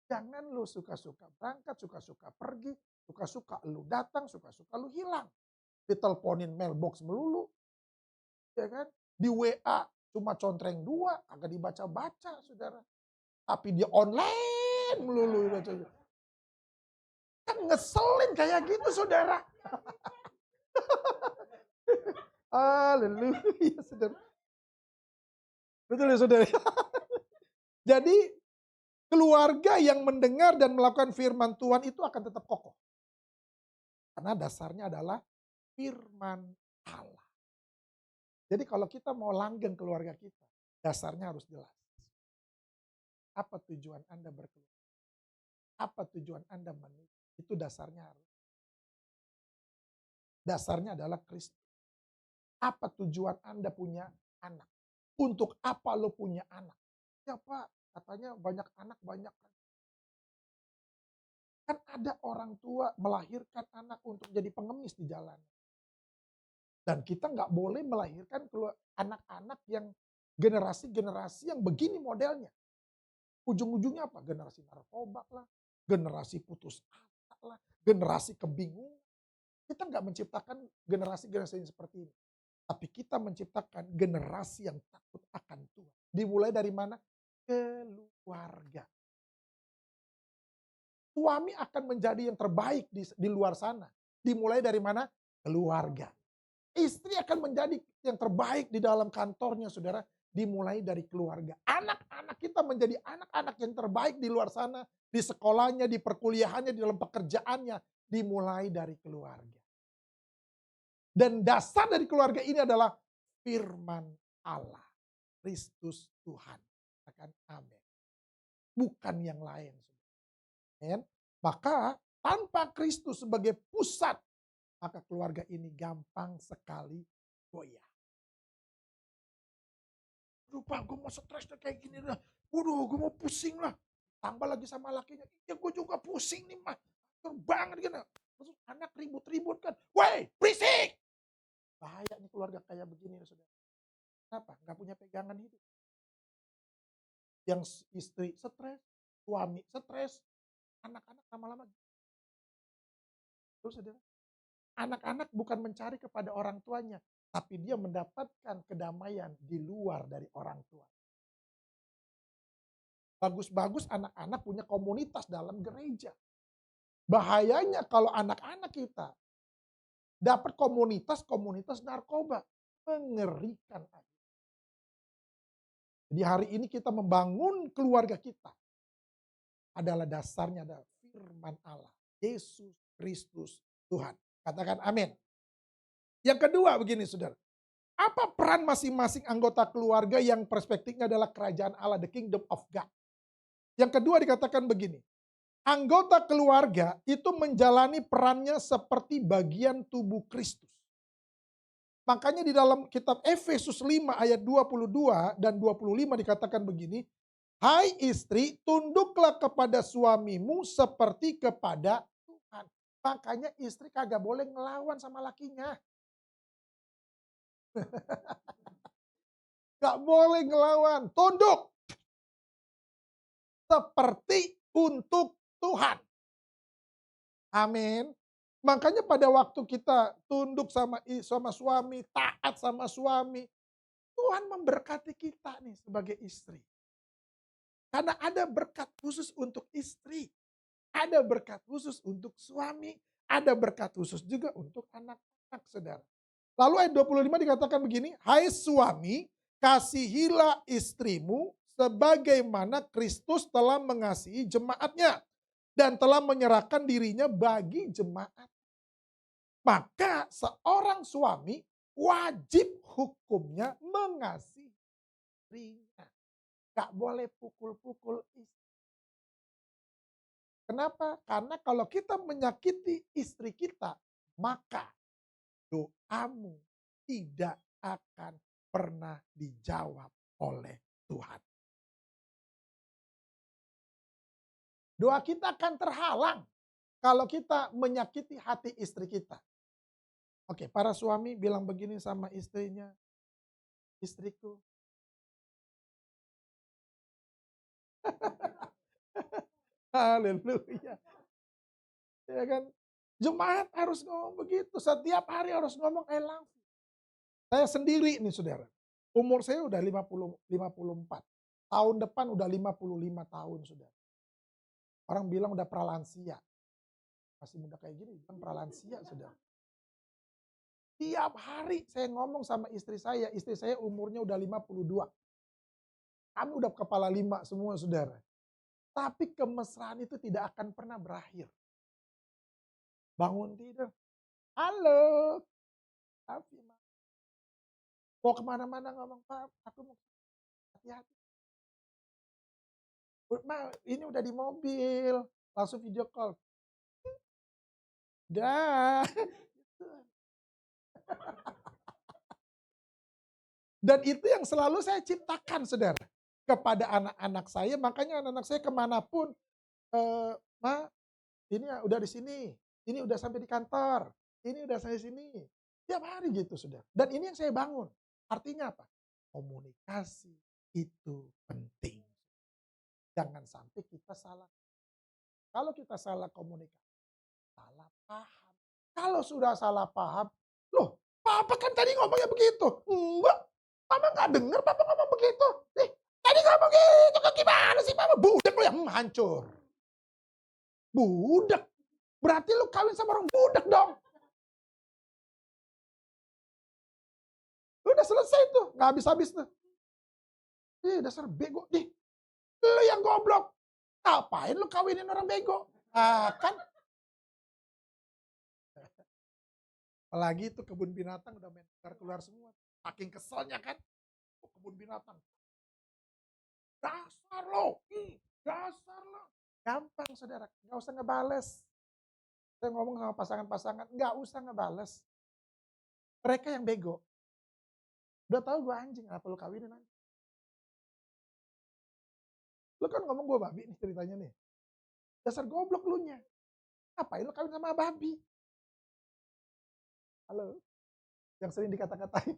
Jangan lu suka-suka berangkat, suka-suka pergi, suka-suka lu datang, suka-suka lu hilang. Diteleponin mailbox melulu, ya kan? Di WA cuma contreng 2, agak dibaca-baca, saudara. Tapi dia online melulu baca. Kan ngeselin kayak gitu, saudara. Haleluya, saudara. Betul ya, saudara. Jadi keluarga yang mendengar dan melakukan firman Tuhan itu akan tetap kokoh. Karena dasarnya adalah firman Allah. Jadi kalau kita mau langgeng keluarga kita, dasarnya harus jelas. Apa tujuan Anda berkeluarga? Apa tujuan Anda menikah? Itu dasarnya harus. Dasarnya adalah Kristus. Apa tujuan Anda punya anak? Untuk apa lo punya anak? Ya Pak, katanya banyak anak, banyak. Kan ada orang tua melahirkan anak untuk jadi pengemis di jalan. Dan kita nggak boleh melahirkan anak-anak yang generasi-generasi yang begini modelnya. Ujung-ujungnya apa? Generasi narkoba lah, generasi putus asa lah, generasi kebingungan. Kita nggak menciptakan generasi-generasi yang seperti ini. Tapi kita menciptakan generasi yang takut akan Tuhan. Dimulai dari mana? Keluarga. Suami akan menjadi yang terbaik di luar sana. Dimulai dari mana? Keluarga. Istri akan menjadi yang terbaik di dalam kantornya, saudara. Dimulai dari keluarga. Anak-anak kita menjadi anak-anak yang terbaik di luar sana. Di sekolahnya, di perkuliahannya, di dalam pekerjaannya. Dimulai dari keluarga. Dan dasar dari keluarga ini adalah firman Allah. Kristus Tuhan. Katakan amin. Bukan yang lain. Maka tanpa Kristus sebagai pusat, maka keluarga ini gampang sekali goyah. Lupa gue mau stres kayak gini lah. Waduh gue mau pusing lah. Tambah lagi sama lakinya. Ya gue juga pusing nih mah. Banget gitu. Terus anak ribut-ribut kan. Woi berisik. Bahaya nih keluarga kayak begini saudara. Kenapa? Gak punya pegangan hidup. Yang istri stres, suami stres, anak-anak lama-lama. Terus saudara. Anak-anak bukan mencari kepada orang tuanya. Tapi dia mendapatkan kedamaian di luar dari orang tua. Bagus-bagus anak-anak punya komunitas dalam gereja. Bahayanya kalau anak-anak kita dapat komunitas narkoba. Mengerikan. Jadi hari ini kita membangun keluarga kita. Adalah dasarnya adalah firman Allah. Yesus Kristus Tuhan. Katakan amin. Yang kedua begini saudara. Apa peran masing-masing anggota keluarga yang perspektifnya adalah kerajaan Allah, the kingdom of God. Yang kedua dikatakan begini. Anggota keluarga itu menjalani perannya seperti bagian tubuh Kristus. Makanya di dalam kitab Efesus 5 ayat 22 dan 25 dikatakan begini. Hai istri, tunduklah kepada suamimu seperti kepada Tuhan. Makanya istri kagak boleh ngelawan sama lakinya. Gak boleh ngelawan, tunduk. Seperti untuk Tuhan. Amin. Makanya pada waktu kita tunduk sama suami, taat sama suami, Tuhan memberkati kita nih sebagai istri. Karena ada berkat khusus untuk istri, ada berkat khusus untuk suami, ada berkat khusus juga untuk anak-anak saudara. Lalu ayat 25 dikatakan begini, hai suami, kasihilah istrimu sebagaimana Kristus telah mengasihi jemaatnya dan telah menyerahkan dirinya bagi jemaat. Maka seorang suami wajib hukumnya mengasihi istrinya. Gak boleh pukul-pukul istri. Kenapa? Karena kalau kita menyakiti istri kita, maka doamu tidak akan pernah dijawab oleh Tuhan. Doa kita akan terhalang kalau kita menyakiti hati istri kita. Oke, para suami bilang begini sama istrinya, istriku. Haleluya. Ya kan? Jemaat harus ngomong begitu. Setiap hari harus ngomong I love you. Saya sendiri nih saudara. Umur saya udah 54. Tahun depan udah 55 tahun saudara. Orang bilang udah pralansia. Masih muda kayak gini bukan pralansia saudara. Tiap hari saya ngomong sama istri saya umurnya udah 52. Kami udah kepala 5 semua saudara. Tapi kemesraan itu tidak akan pernah berakhir. Bangun tidur, halo, tapi mau kemana-mana ngomong, Pak, aku mau hati-hati. Ma, ini udah di mobil, langsung video call. Dah. Dan itu yang selalu saya ciptakan, saudara. Kepada anak-anak saya, makanya anak-anak saya kemanapun, Ma, ini udah di sini, ini udah sampai di kantor, ini udah sampai sini. Tiap hari gitu, saudara. Dan ini yang saya bangun. Artinya apa? Komunikasi itu penting. Jangan sampai kita salah. Kalau kita salah komunikasi, salah paham. Kalau sudah salah paham, loh, Papa kan tadi ngomongnya begitu. Enggak, Mama nggak dengar Papa ngomong begitu. Tadi ngomong gitu, gimana sih Papa? Budak lo yang hancur. Budak. Berarti lu kawin sama orang budak dong. Udah selesai tuh, nggak habis-habis tuh. Dasar bego. Lu yang goblok. Ngapain lu kawinin orang bego? Kan. Apalagi itu kebun binatang udah main keluar semua. Saking keselnya kan. Kebun binatang. Dasar lo. Dasar lo. Gampang saudara. Nggak usah ngebales. Saya ngomong sama pasangan-pasangan. Nggak usah ngebales. Mereka yang bego. Udah tahu gue anjing. Apa lu kawinin aja. Lu kan ngomong gue babi nih ceritanya nih. Dasar goblok lu nya. Ngapain lu kawin sama babi? Halo? Yang sering dikata-katain.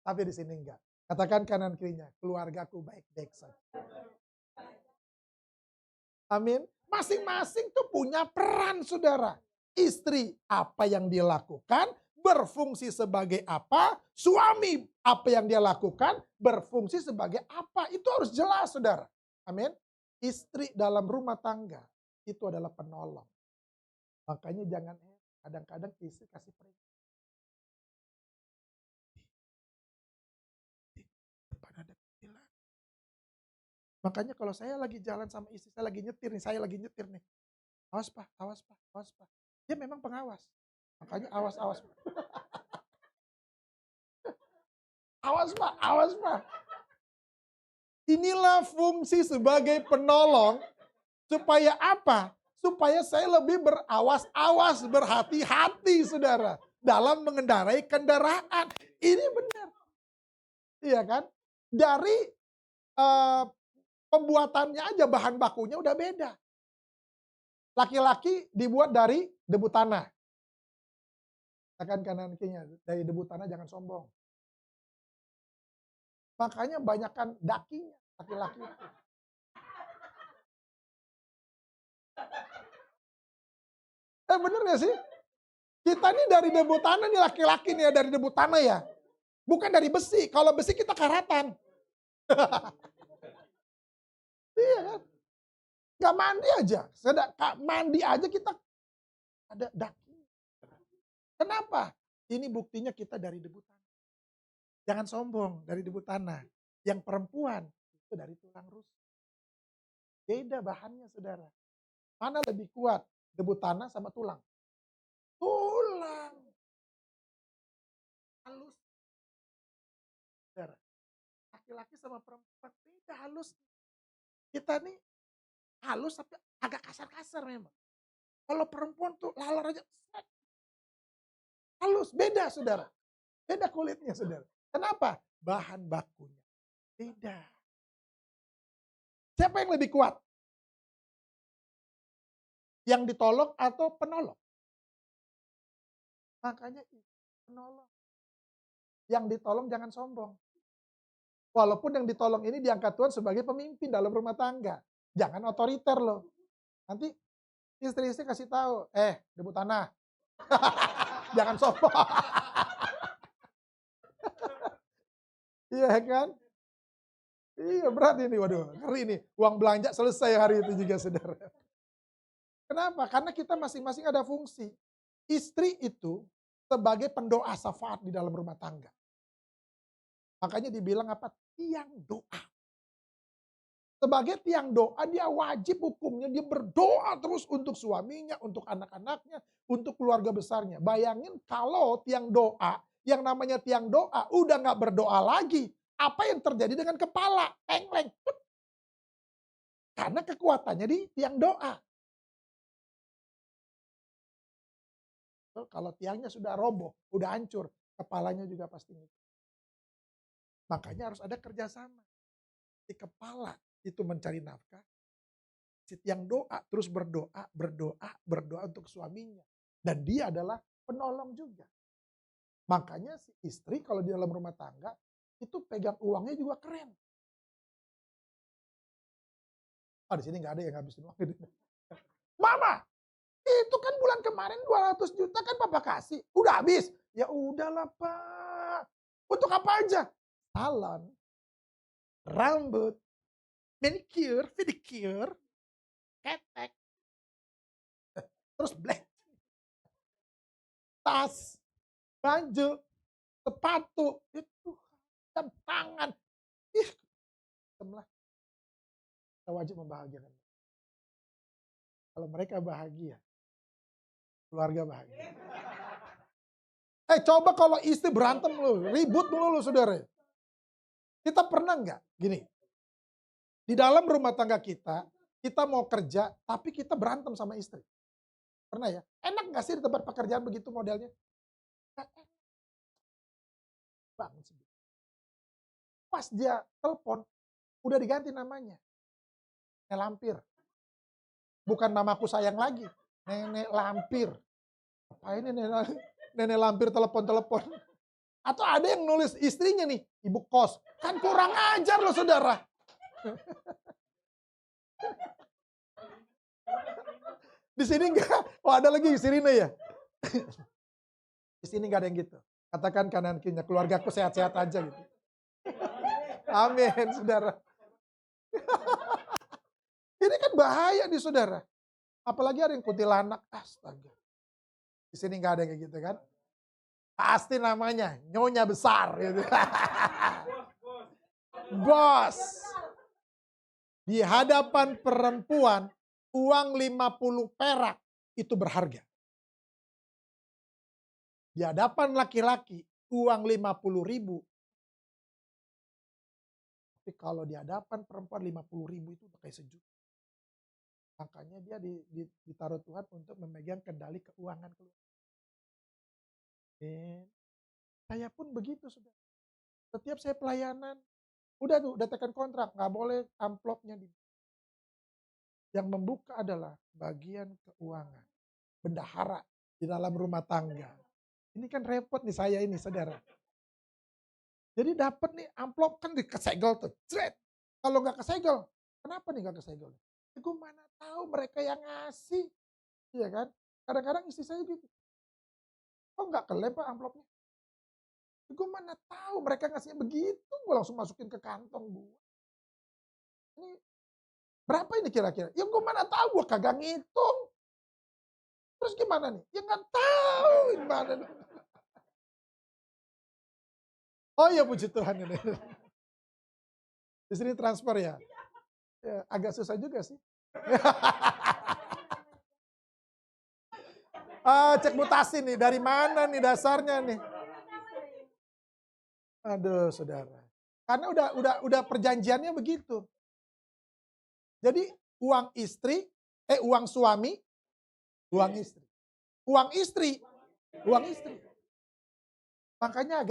Tapi di sini enggak. Katakan kanan kirinya, keluargaku baik-baik saja. Amin. Masing-masing tuh punya peran saudara. Istri apa yang dia lakukan, berfungsi sebagai apa. Suami apa yang dia lakukan, berfungsi sebagai apa. Itu harus jelas saudara. Amin. Istri dalam rumah tangga itu adalah penolong. Makanya jangan kadang-kadang istri kasih perintah. Makanya kalau saya lagi jalan sama istri, saya lagi nyetir nih. Awas pak. Dia memang pengawas. Makanya awas. Awas pak. Inilah fungsi sebagai penolong. Supaya apa? Supaya saya lebih berawas-awas, berhati-hati saudara. Dalam mengendarai kendaraan. Ini benar. Iya kan? Dari pembuatannya aja bahan bakunya udah beda. Laki-laki dibuat dari debu tanah. Tekan kanan kirinya, dari debu tanah jangan sombong. Makanya banyakkan dakinya laki-laki itu. Bener gak sih? Kita nih dari debu tanah nih laki-laki nih ya, dari debu tanah ya. Bukan dari besi, kalau besi kita karatan. Iya kan? Gak mandi aja. Mandi aja kita ada daging. Kenapa? Ini buktinya kita dari debu tanah. Jangan sombong dari debu tanah. Yang perempuan itu dari tulang rusuk. Beda bahannya saudara. Mana lebih kuat? Debu tanah sama tulang? Tulang. Halus. Saudara. Laki-laki sama perempuan beda halus. Kita nih halus tapi agak kasar-kasar memang. Kalau perempuan tuh laler aja. Halus, beda saudara. Beda kulitnya saudara. Kenapa? Bahan bakunya beda. Siapa yang lebih kuat? Yang ditolong atau penolong? Makanya penolong. Yang ditolong jangan sombong. Walaupun yang ditolong ini diangkat Tuhan sebagai pemimpin dalam rumah tangga. Jangan otoriter loh. Nanti istri-istri kasih tahu, debu tanah. Jangan sombong. Iya kan? Iya berat ini, waduh ngeri nih. Uang belanja selesai hari itu juga saudara. Kenapa? Karena kita masing-masing ada fungsi. Istri itu sebagai pendoa syafaat di dalam rumah tangga. Makanya dibilang apa? Tiang doa. Sebagai tiang doa dia wajib hukumnya dia berdoa terus untuk suaminya, untuk anak-anaknya, untuk keluarga besarnya. Bayangin kalau tiang doa, yang namanya tiang doa udah gak berdoa lagi. Apa yang terjadi dengan kepala? Tengkleng. Karena kekuatannya di tiang doa. Kalau tiangnya sudah roboh, udah hancur, kepalanya juga pasti ngikut. Makanya harus ada kerjasama. Si kepala itu mencari nafkah, si tiang doa terus berdoa untuk suaminya. Dan dia adalah penolong juga. Makanya si istri kalau di dalam rumah tangga, itu pegang uangnya juga keren. Di sini nggak ada yang ngabisin uang. Mama, itu kan bulan kemarin 200 juta kan papa kasih. Udah habis. Ya udahlah pak. Untuk apa aja? Salon, rambut, manicure, pedicure, ketek, terus black, tas, baju, sepatu, itu jam tangan. Kita wajib membahagiakan. Kalau mereka bahagia, keluarga bahagia. Coba kalau istri berantem lu, ribut mulu lu saudara. Kita pernah nggak gini? Di dalam rumah tangga kita mau kerja, tapi kita berantem sama istri. Pernah ya? Enak nggak sih di tempat pekerjaan begitu modelnya? Bangun sendiri. Pas dia telepon, udah diganti namanya. Nenek Lampir. Bukan namaku sayang lagi. Nenek Lampir. Apa ini Nenek Lampir telepon-telepon. Atau ada yang nulis istrinya nih, ibu kos. Kan kurang ajar loh saudara. Di sini enggak. Oh ada lagi sirine ya. Di sini enggak ada yang gitu. Katakan kanan kirinya, keluargaku sehat-sehat aja gitu. Amin saudara. Ini kan bahaya nih saudara. Apalagi ada yang kuntilanak. Astaga. Di sini enggak ada yang kayak gitu kan. Pasti namanya nyonya besar gitu. Bos. Di hadapan perempuan uang 50 perak itu berharga. Di hadapan laki-laki uang 50.000. Tapi kalau di hadapan perempuan 50.000 itu udah kayak sejuta. Makanya dia ditaruh Tuhan untuk memegang kendali keuangan keluarga. Saya pun begitu sudah. Setiap saya pelayanan, udah tekan kontrak, nggak boleh amplopnya. Yang membuka adalah bagian keuangan, bendahara di dalam rumah tangga. Ini kan repot nih saya ini saudara. Jadi dapat nih amplop kan dikesegel tuh, cret. Kalau nggak kesegel, kenapa nih nggak kesegel? Gue mana tahu mereka yang ngasih, iya kan? Kadang-kadang istri saya gitu. Kok nggak kelem pak amplopnya? Gue mana tahu mereka ngasihnya begitu, gue langsung masukin ke kantong gue. Ini berapa ini kira-kira? Ya gue mana tahu, gue kagak ngitung. Terus gimana nih? Ya nggak tahu gimana. Oh iya puji Tuhan ini. Di sini transfer ya. Ya, agak susah juga sih. Cek mutasi nih, dari mana nih dasarnya nih? Aduh, saudara. Karena udah perjanjiannya begitu. Jadi uang suami, uang istri. Uang istri. Makanya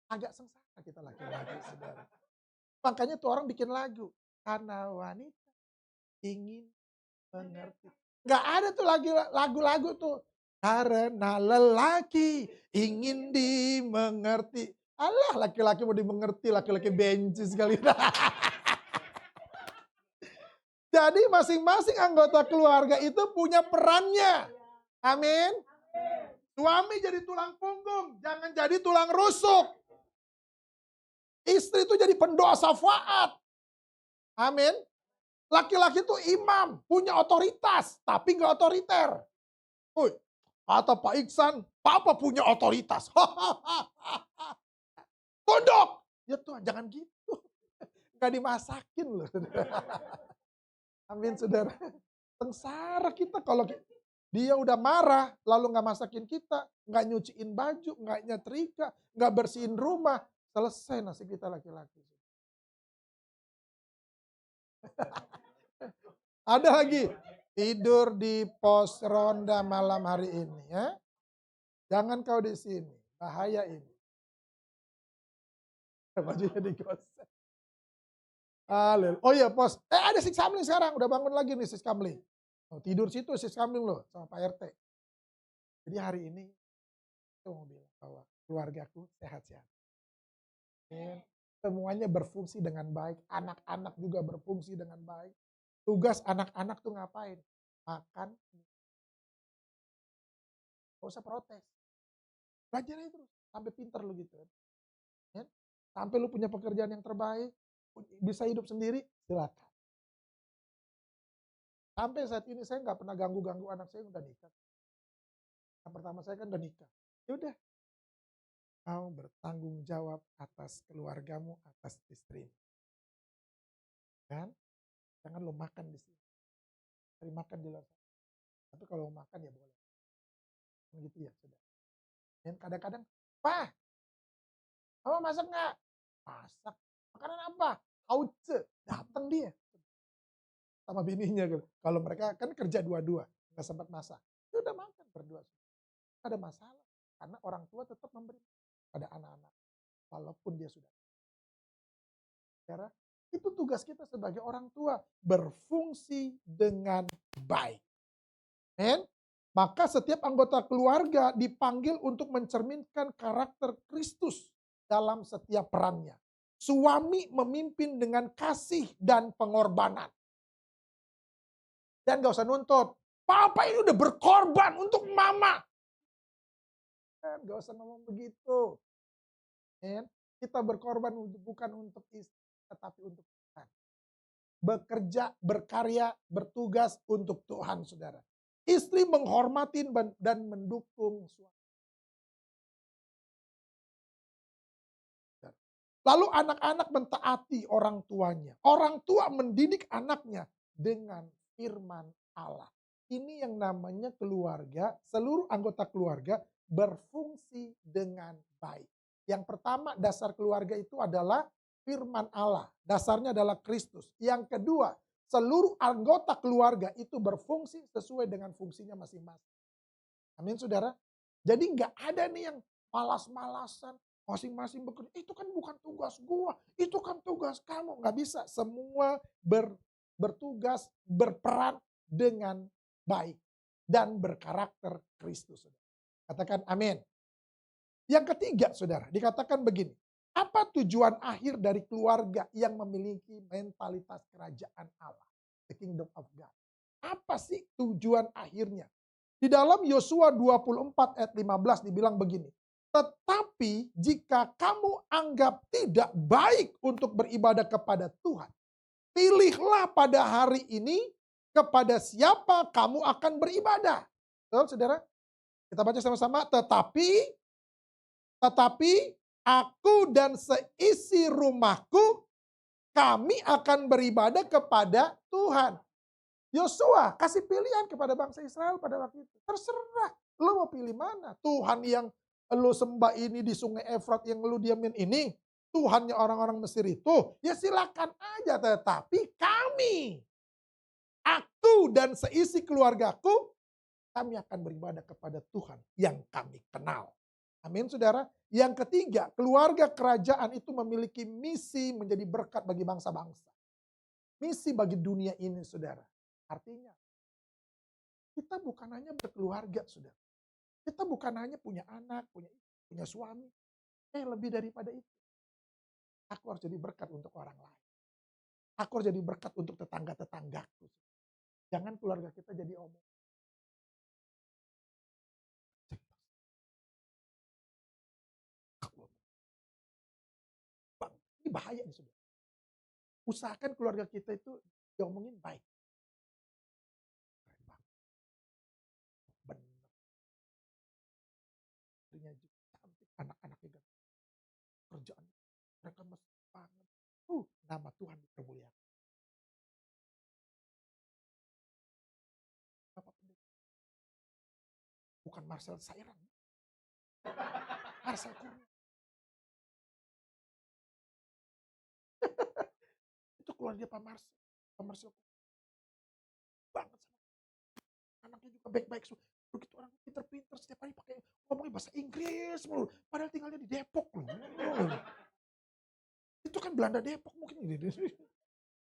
agak sengsara kita laki-laki, saudara. Makanya tuh orang bikin lagu. Karena wanita ingin mengerti. Nggak ada tuh lagu-lagu tuh. Karena lelaki ingin dimengerti. Alah, laki-laki mau dimengerti, laki-laki benci sekali. Jadi masing-masing anggota keluarga itu punya perannya. Amin. Suami jadi tulang punggung, jangan jadi tulang rusuk. Istri itu jadi pendoa syafaat. Amin. Laki-laki itu imam, punya otoritas, tapi nggak otoriter. Woi, kata Pak Iksan, Papa punya otoritas. Tunduk. Ya Tuhan, jangan gitu. Nggak dimasakin loh. Amin, saudara. Sengsara kita kalau dia udah marah, lalu nggak masakin kita, nggak nyuciin baju, nggak nyetrika, nggak bersihin rumah. Selesai nasib kita laki-laki. Ada lagi, tidur di pos ronda malam hari ini ya. Jangan kau di sini, bahaya ini. Bajunya digosek. Oh iya pos, ada Sis Kamling sekarang, udah bangun lagi nih Sis Kamling. Oh, tidur situ Sis Kamling loh sama Pak RT. Jadi hari ini saya mau bilang bahwa keluargaku sehat-sehat. Semuanya berfungsi dengan baik, anak-anak juga berfungsi dengan baik. Tugas anak-anak tuh ngapain? Makan. Gak usah protes. Belajar aja terus, sampai pinter lu gitu. Ya? Sampai lu punya pekerjaan yang terbaik, bisa hidup sendiri, silakan. Sampai saat ini saya nggak pernah ganggu-ganggu anak saya yang udah nikah. Yang pertama saya kan udah nikah. Yaudah, kau bertanggung jawab atas keluargamu, atas istrimu. Kan? Jangan lo makan di sini. Cari makan di luar sana. Tapi kalau mau makan ya boleh. Gitu ya, sudah. Dan kadang-kadang, Pak, kamu masak nggak? Masak. Makanan apa? Hauce. Datang dia. Sama bininya. Kalau mereka kan kerja dua-dua. Nggak sempat masak. Ya udah makan berdua. Ada masalah. Karena orang tua tetap memberi pada anak-anak. Walaupun dia sudah. Karena itu tugas kita sebagai orang tua. Berfungsi dengan baik. Men? Maka setiap anggota keluarga dipanggil untuk mencerminkan karakter Kristus dalam setiap perannya. Suami memimpin dengan kasih dan pengorbanan. Dan gak usah nuntut. Papa ini udah berkorban untuk mama. Kan gak usah ngomong begitu. Men? Kita berkorban bukan untuk istri, tetapi untuk Tuhan. Bekerja, berkarya, bertugas untuk Tuhan, saudara. Istri menghormati dan mendukung suami. Lalu anak-anak mentaati orang tuanya. Orang tua mendidik anaknya dengan firman Allah. Ini yang namanya keluarga, seluruh anggota keluarga berfungsi dengan baik. Yang pertama, dasar keluarga itu adalah firman Allah. Dasarnya adalah Kristus. Yang kedua, seluruh anggota keluarga itu berfungsi sesuai dengan fungsinya masing-masing. Amin, saudara. Jadi nggak ada nih yang malas-malasan, masing-masing bekerja. Itu kan bukan tugas gua, itu kan tugas kamu. Nggak bisa. Semua bertugas, berperan dengan baik dan berkarakter Kristus. Katakan amin. Yang ketiga, saudara, dikatakan begini. Apa tujuan akhir dari keluarga yang memiliki mentalitas kerajaan Allah? The kingdom of God. Apa sih tujuan akhirnya? Di dalam Yosua 24 ayat 15 dibilang begini. Tetapi jika kamu anggap tidak baik untuk beribadah kepada Tuhan, pilihlah pada hari ini kepada siapa kamu akan beribadah. Betul, saudara? Kita baca sama-sama. Tetapi aku dan seisi rumahku, kami akan beribadah kepada Tuhan. Yosua kasih pilihan kepada bangsa Israel pada waktu itu. Terserah, lo mau pilih mana? Tuhan yang lo sembah ini di sungai Efrat yang lo diamin ini, Tuhannya orang-orang Mesir itu, ya silakan aja. Tetapi aku dan seisi keluargaku, kami akan beribadah kepada Tuhan yang kami kenal. Amin, saudara. Yang ketiga, keluarga kerajaan itu memiliki misi menjadi berkat bagi bangsa-bangsa. Misi bagi dunia ini, saudara. Artinya, kita bukan hanya berkeluarga, saudara. Kita bukan hanya punya anak, punya suami. Lebih daripada itu. Aku harus jadi berkat untuk orang lain. Aku harus jadi berkat untuk tetangga-tetanggaku. Jangan keluarga kita jadi omong. Bang, ini bahaya nih, saudara. Usahakan keluarga kita itu diomongin baik. Benar. Istrinya juga cantik, anak-anaknya ganteng. Kerjaan mereka mesti banget. Nama Tuhan dipermuliakan. Bapak pendeta. Bukan Marcel Sairang. Marcel Kurnia. Itu keluarga Pak Marcel. Pak Marcel banget sama anaknya juga baik-baik. Begitu orang pinter-pinter setiap hari pakai ngomongin bahasa Inggris mulu. Padahal tinggalnya di Depok loh. Itu kan Belanda Depok mungkin.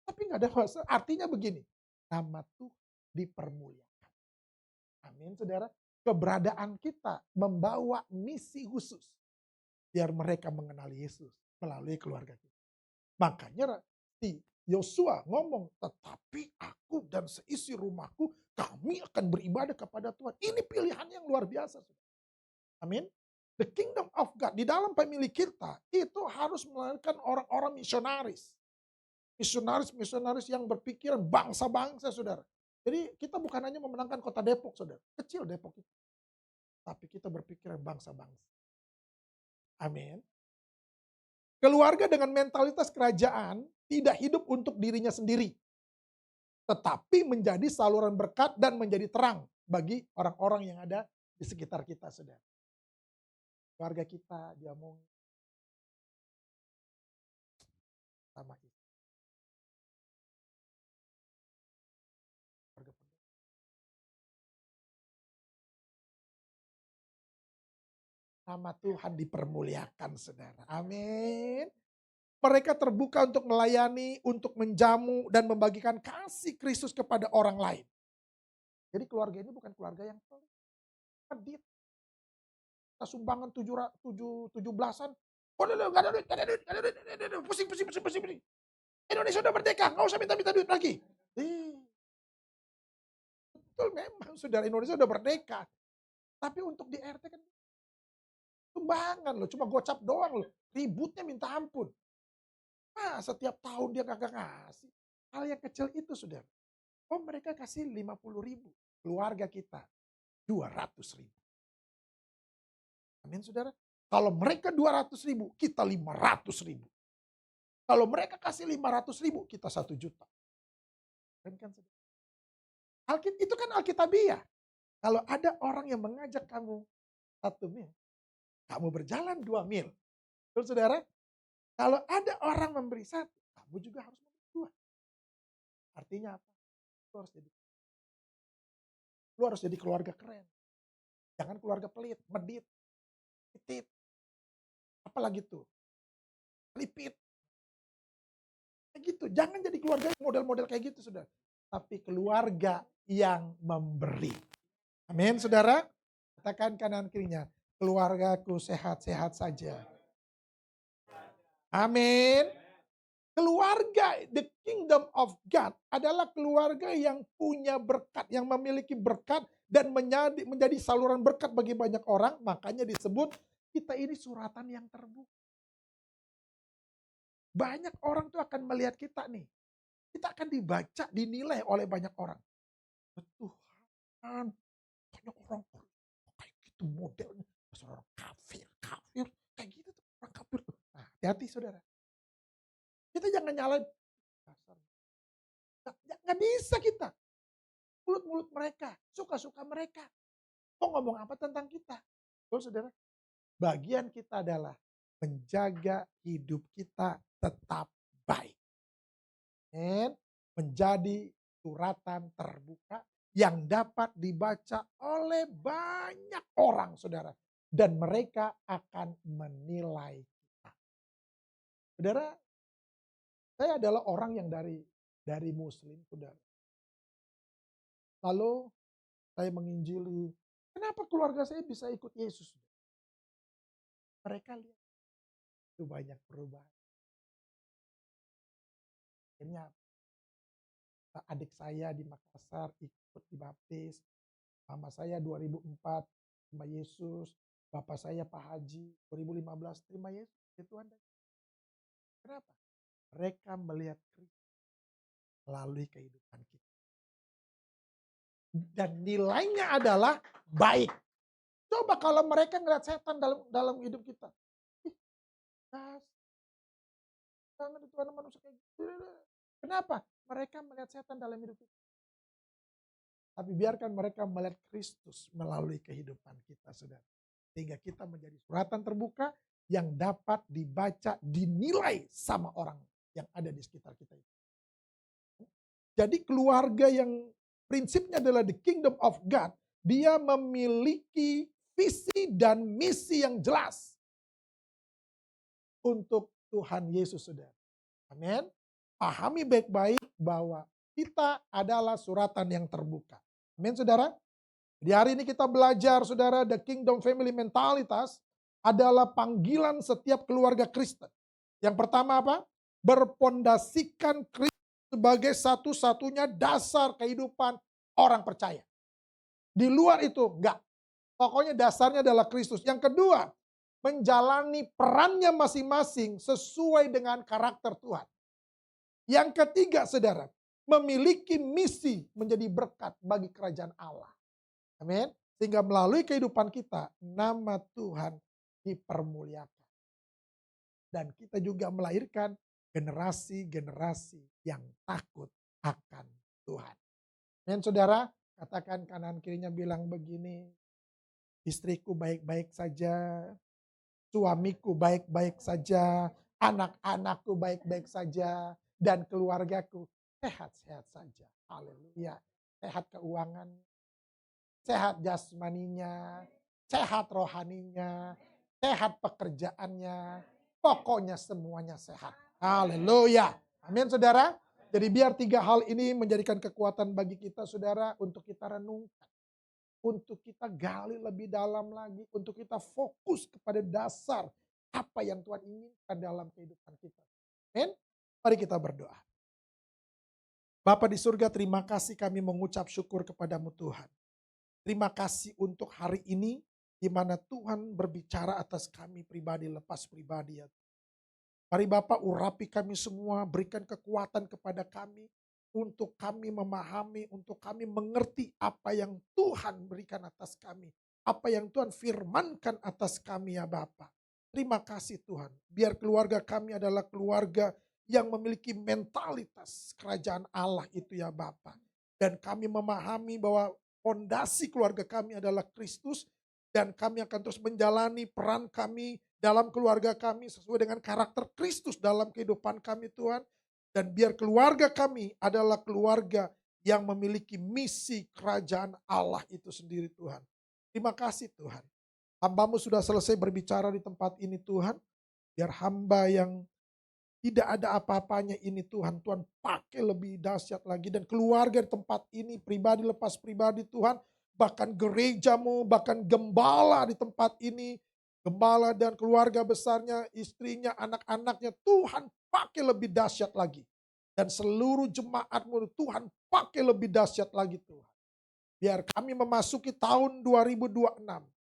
Tapi nggak ada masalah. Artinya begini, nama Tuhan dipermuliakan. Amin, saudara. Keberadaan kita membawa misi khusus biar mereka mengenali Yesus melalui keluarga kita. Makanya si Yosua ngomong, tetapi aku dan seisi rumahku, kami akan beribadah kepada Tuhan. Ini pilihan yang luar biasa. Amin. The kingdom of God, di dalam pemilik kita, itu harus melahirkan orang-orang misionaris. Misionaris yang berpikiran bangsa-bangsa, saudara. Jadi kita bukan hanya memenangkan kota Depok, saudara. Kecil Depok itu. Tapi kita berpikiran bangsa-bangsa. Amin. Keluarga dengan mentalitas kerajaan tidak hidup untuk dirinya sendiri. Tetapi menjadi saluran berkat dan menjadi terang bagi orang-orang yang ada di sekitar kita, saudara. Keluarga kita diomong sama itu. Nama Tuhan dipermuliakan, saudara. Amin. Mereka terbuka untuk melayani, untuk menjamu, dan membagikan kasih Kristus kepada orang lain. Jadi keluarga ini bukan keluarga yang pedit. Kita sumbangan 17-an. Oh, nggak ada duit. Pusing. Indonesia udah merdeka, nggak usah minta duit lagi. Betul memang, saudara, Indonesia udah merdeka. Tapi untuk di RT kan sumbangan loh, cuma gocap doang loh. Ributnya minta ampun. Nah, setiap tahun dia kagak ngasih. Hal yang kecil itu, saudara. Oh, mereka kasih 50.000. Keluarga kita 200.000. Amin, saudara. Kalau mereka 200.000, kita 500.000. Kalau mereka kasih 500.000, kita 1 juta. Kan, saudara? Itu kan Alkitabiah. Kalau ada orang yang mengajak kamu 1 mil, kamu berjalan 2 mil. Betul, saudara? Kalau ada orang memberi 1, kamu juga harus memberi 2. Artinya apa? Lu harus jadi keluarga keren. Jangan keluarga pelit, medit, pitit. Apalagi tuh? Lipit. Kayak gitu. Jangan jadi keluarga model-model kayak gitu, saudara. Tapi keluarga yang memberi. Amin, saudara. Katakan kanan kirinya, keluargaku sehat-sehat saja. Amin. Keluarga, the kingdom of God adalah keluarga yang punya berkat, yang memiliki berkat dan menjadi saluran berkat bagi banyak orang. Makanya disebut kita ini suratan yang terbuka. Banyak orang tuh akan melihat kita nih. Kita akan dibaca, dinilai oleh banyak orang. Tuhan, banyak orang kayak gitu modelnya. Orang kafir, kayak gitu tuh orang kafir. Nah, hati-hati saudara. Kita jangan nyalain. Nggak bisa kita. Mulut-mulut mereka, suka-suka mereka. Mau ngomong apa tentang kita? Terus saudara, bagian kita adalah menjaga hidup kita tetap baik. Dan menjadi suratan terbuka yang dapat dibaca oleh banyak orang, saudara. Dan mereka akan menilai kita. Saudara, saya adalah orang yang dari Muslim, saudara. Lalu saya menginjili, kenapa keluarga saya bisa ikut Yesus? Mereka lihat itu banyak perubahan. Akhirnya adik saya di Makassar ikut dibaptis. Mama saya 2004 terima Yesus. Bapak saya Pak Haji 2015 terima Yesus. Ya Tuhan. Kenapa? Mereka melihat Kristus melalui kehidupan kita. Dan nilainya adalah baik. Coba kalau mereka ngeliat setan dalam hidup kita. Jangan Tuhan manusia kayak gitu. Kenapa? Mereka melihat setan dalam hidup kita. Tapi biarkan mereka melihat Kristus melalui kehidupan kita, saudara. Sehingga kita menjadi suratan terbuka yang dapat dibaca, dinilai sama orang yang ada di sekitar kita. Jadi keluarga yang prinsipnya adalah the kingdom of God, dia memiliki visi dan misi yang jelas untuk Tuhan Yesus, saudara. Amin. Pahami baik-baik bahwa kita adalah suratan yang terbuka. Amin, saudara. Di hari ini kita belajar, saudara, the kingdom family mentalitas adalah panggilan setiap keluarga Kristen. Yang pertama apa? Berpondasikan Kristus sebagai satu-satunya dasar kehidupan orang percaya. Di luar itu enggak. Pokoknya dasarnya adalah Kristus. Yang kedua, menjalani perannya masing-masing sesuai dengan karakter Tuhan. Yang ketiga, saudara, memiliki misi menjadi berkat bagi kerajaan Allah. Amin. Sehingga melalui kehidupan kita, nama Tuhan dipermuliakan. Dan kita juga melahirkan generasi-generasi yang takut akan Tuhan. Amin, saudara. Katakan kanan kirinya bilang begini, istriku baik-baik saja, suamiku baik-baik saja, anak-anakku baik-baik saja, dan keluargaku sehat-sehat saja. Haleluya. Sehat keuangan, sehat jasmaninya, sehat rohaninya, sehat pekerjaannya, pokoknya semuanya sehat. Haleluya. Amin, saudara. Jadi biar tiga hal ini menjadikan kekuatan bagi kita, saudara, untuk kita renungkan. Untuk kita gali lebih dalam lagi, untuk kita fokus kepada dasar apa yang Tuhan inginkan dalam kehidupan kita. Amin. Mari kita berdoa. Bapa di surga, terima kasih kami mengucap syukur kepadamu Tuhan. Terima kasih untuk hari ini, di mana Tuhan berbicara atas kami pribadi, lepas pribadi ya. Mari Bapak urapi kami semua, berikan kekuatan kepada kami, untuk kami memahami, untuk kami mengerti apa yang Tuhan berikan atas kami. Apa yang Tuhan firmankan atas kami ya Bapak. Terima kasih Tuhan. Biar keluarga kami adalah keluarga yang memiliki mentalitas kerajaan Allah itu ya Bapak. Dan kami memahami bahwa fondasi keluarga kami adalah Kristus. Dan kami akan terus menjalani peran kami dalam keluarga kami sesuai dengan karakter Kristus dalam kehidupan kami Tuhan. Dan biar keluarga kami adalah keluarga yang memiliki misi kerajaan Allah itu sendiri Tuhan. Terima kasih Tuhan. Hamba-Mu sudah selesai berbicara di tempat ini Tuhan. Biar hamba yang tidak ada apa-apanya ini Tuhan. Tuhan pakai lebih dahsyat lagi. Dan keluarga di tempat ini pribadi lepas pribadi Tuhan. Bahkan gereja-Mu, bahkan gembala di tempat ini. Gembala dan keluarga besarnya, istrinya, anak-anaknya. Tuhan pakai lebih dahsyat lagi. Dan seluruh jemaat-Mu Tuhan pakai lebih dahsyat lagi Tuhan. Biar kami memasuki tahun 2026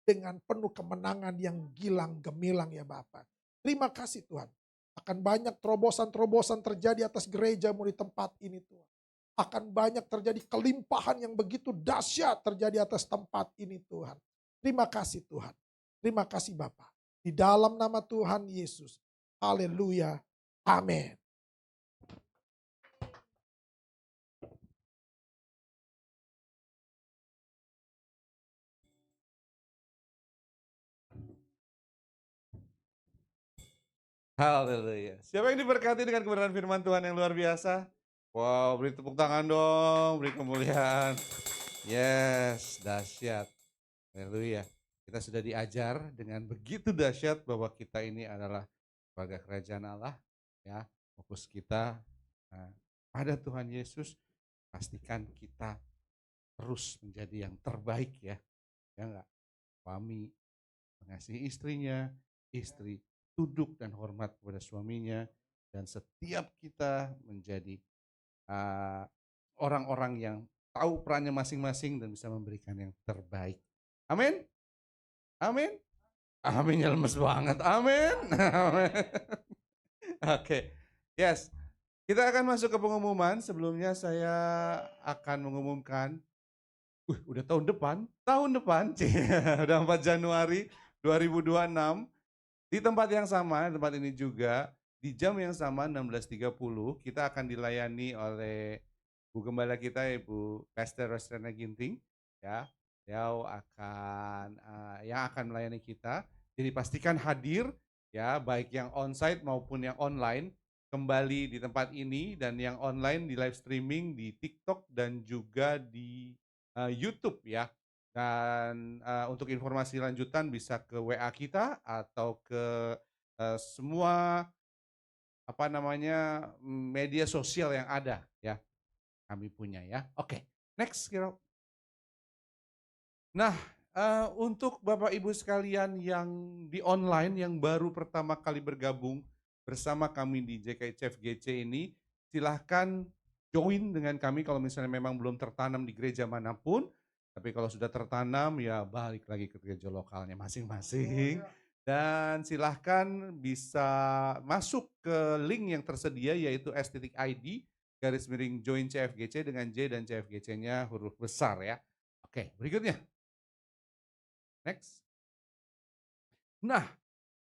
dengan penuh kemenangan yang gilang gemilang ya Bapak. Terima kasih Tuhan. Akan banyak terobosan-terobosan terjadi atas gereja-Mu di tempat ini Tuhan. Akan banyak terjadi kelimpahan yang begitu dahsyat terjadi atas tempat ini Tuhan. Terima kasih Tuhan. Terima kasih Bapa. Di dalam nama Tuhan Yesus. Haleluya. Amin. Haleluya. Siapa yang diberkati dengan kebenaran firman Tuhan yang luar biasa? Wow, beri tepuk tangan dong, beri kemuliaan. Yes, dahsyat. Haleluya. Kita sudah diajar dengan begitu dahsyat bahwa kita ini adalah warga kerajaan Allah. Ya, fokus kita pada Tuhan Yesus. Pastikan kita terus menjadi yang terbaik ya. Ya enggak? Suami mengasihi istrinya, istri tunduk dan hormat kepada suaminya, dan setiap kita menjadi orang-orang yang tahu perannya masing-masing dan bisa memberikan yang terbaik. Amin? Amin? Aminnya lemes banget. Amin. Amin. Oke. Yes. Kita akan masuk ke pengumuman. Sebelumnya saya akan mengumumkan udah tahun depan, udah 4 Januari 2026, di tempat yang sama, tempat ini juga, di jam yang sama 16.30, kita akan dilayani oleh Bu Gembala kita, Ibu Pastor Rostrana Ginting, ya, yang akan melayani kita. Jadi pastikan hadir, ya, baik yang onsite maupun yang online, kembali di tempat ini, dan yang online di live streaming di TikTok dan juga di YouTube ya. Dan untuk informasi lanjutan bisa ke WA kita atau ke semua media sosial yang ada ya. Kami punya ya. Oke, next Kiro. Nah, untuk Bapak Ibu sekalian yang di online yang baru pertama kali bergabung bersama kami di JKCF GC ini, silahkan join dengan kami kalau misalnya memang belum tertanam di gereja manapun. Tapi kalau sudah tertanam ya balik lagi ke gereja lokalnya masing-masing. Dan silahkan bisa masuk ke link yang tersedia yaitu s.id/join CFGC dengan J dan CFGC-nya huruf besar ya. Oke, berikutnya. Next. Nah,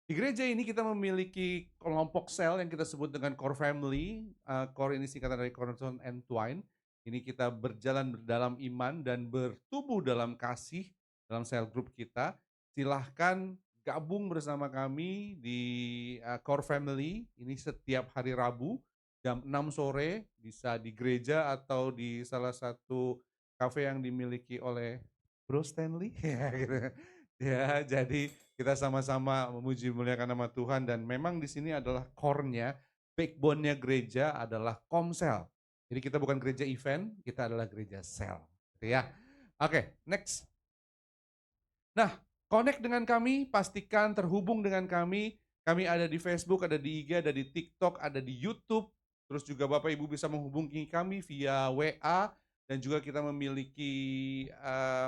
di gereja ini kita memiliki kelompok sel yang kita sebut dengan core family. Core ini singkatan dari Cornerstone and Twine. Ini kita berjalan dalam iman dan bertumbuh dalam kasih dalam sel group kita. Silahkan gabung bersama kami di core family. Ini setiap hari Rabu jam 6 sore, bisa di gereja atau di salah satu kafe yang dimiliki oleh Bro Stanley. Ya, jadi kita sama-sama memuji memuliakan nama Tuhan, dan memang di sini adalah core-nya, backbone-nya gereja adalah komsel. Jadi kita bukan gereja event, kita adalah gereja sel. Gitu ya. Oke, next. Nah, connect dengan kami, pastikan terhubung dengan kami. Kami ada di Facebook, ada di IG, ada di TikTok, ada di YouTube. Terus juga Bapak Ibu bisa menghubungi kami via WA, dan juga kita memiliki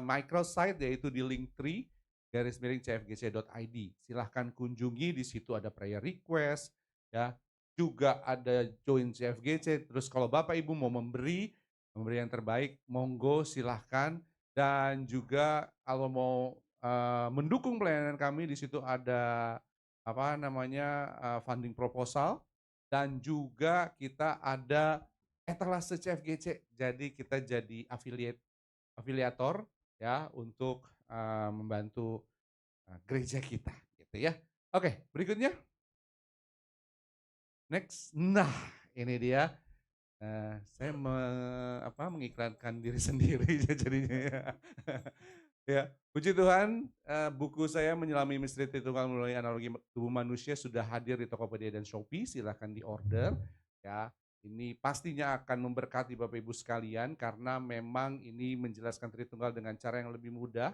microsite yaitu di Linktree /cfgc.id. Silahkan kunjungi, di situ ada prayer request, ya, juga ada join CFGC. Terus kalau Bapak Ibu mau memberi yang terbaik, monggo silahkan. Dan juga kalau mau mendukung pelayanan kami, di situ ada funding proposal, dan juga kita ada etalase CFGC. Jadi kita jadi afiliator ya untuk membantu gereja kita gitu ya. Oke, berikutnya. Next. Nah, ini dia. Saya mengiklankan diri sendiri jadinya ya. Ya, puji Tuhan, buku saya Menyelami Misteri Tritunggal Melalui Analogi Tubuh Manusia sudah hadir di Tokopedia dan Shopee. Silahkan diorder ya. Ini pastinya akan memberkati Bapak Ibu sekalian, karena memang ini menjelaskan Tritunggal dengan cara yang lebih mudah,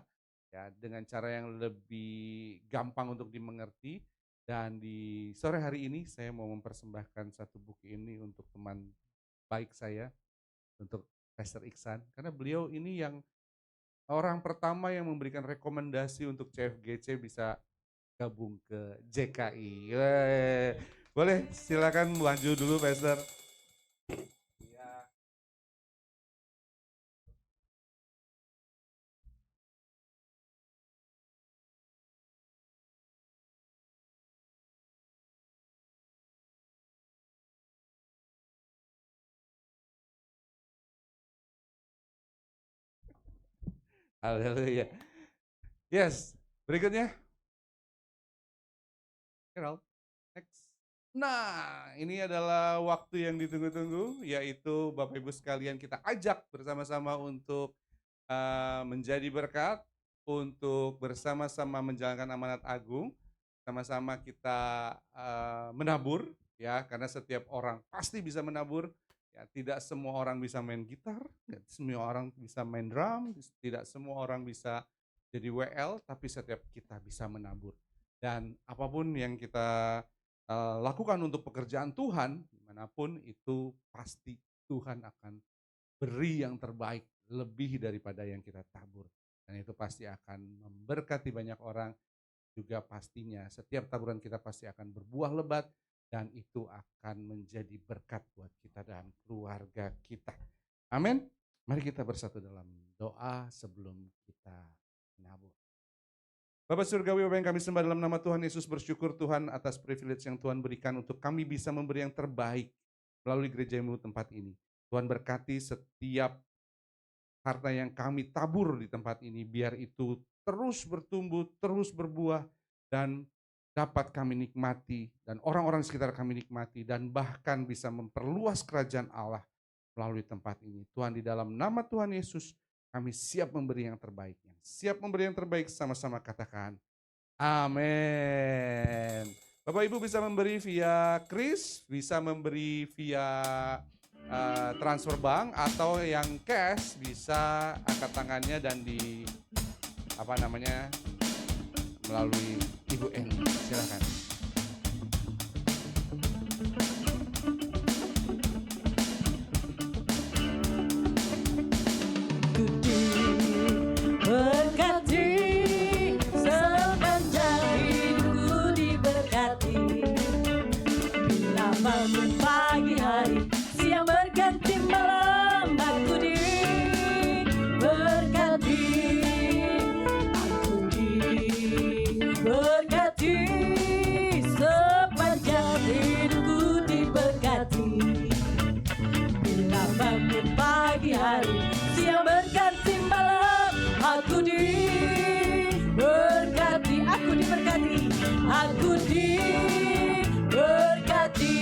ya, dengan cara yang lebih gampang untuk dimengerti. Dan di sore hari ini saya mau mempersembahkan satu buku ini untuk teman baik saya, untuk Pastor Iksan, karena beliau ini yang orang pertama yang memberikan rekomendasi untuk CFGC bisa gabung ke JKI. Boleh silakan maju dulu Pastor. Haleluya. Yes, berikutnya. Carol, next. Nah, ini adalah waktu yang ditunggu-tunggu, yaitu Bapak Ibu sekalian kita ajak bersama-sama untuk menjadi berkat, untuk bersama-sama menjalankan amanat agung, sama-sama kita menabur, ya, karena setiap orang pasti bisa menabur. Ya, tidak semua orang bisa main gitar, tidak semua orang bisa main drum, tidak semua orang bisa jadi WL, tapi setiap kita bisa menabur. Dan apapun yang kita lakukan untuk pekerjaan Tuhan, dimanapun itu pasti Tuhan akan beri yang terbaik lebih daripada yang kita tabur. Dan itu pasti akan memberkati banyak orang, juga pastinya setiap taburan kita pasti akan berbuah lebat dan itu akan menjadi berkat buat kita dan keluarga kita. Amin. Mari kita bersatu dalam doa sebelum kita menabur. Bapak Surgawi, Bapak yang kami sembah dalam nama Tuhan Yesus, bersyukur Tuhan atas privilege yang Tuhan berikan untuk kami bisa memberi yang terbaik melalui gereja-Mu tempat ini. Tuhan berkati setiap harta yang kami tabur di tempat ini, biar itu terus bertumbuh, terus berbuah, dan dapat kami nikmati, dan orang-orang sekitar kami nikmati, dan bahkan bisa memperluas kerajaan Allah melalui tempat ini. Tuhan, di dalam nama Tuhan Yesus, kami siap memberi yang terbaik. Siap memberi yang terbaik, sama-sama katakan, amin. Bapak Ibu bisa memberi via kris, bisa memberi via transfer bank, atau yang cash bisa angkat tangannya dan di melalui Ibu Eni. Silakan. Berkati sepanjang hidupku diberkati. Bila bangun pagi hari, siang berganti malam, aku diberkati. Aku diberkati sepanjang hidupku diberkati. Bila bangun pagi hari, siang berganti malam, aku diberkati, aku diberkati, aku diberkati,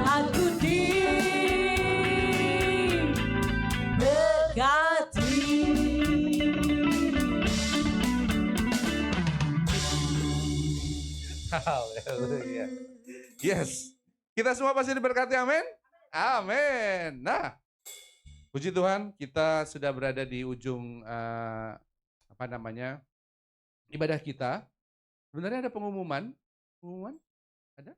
aku diberkati. Haleluya. Yes, kita semua pasti diberkati, amin. Amin. Nah, puji Tuhan, kita sudah berada di ujung ibadah kita. Sebenarnya ada pengumuman? Pengumuman? Ada?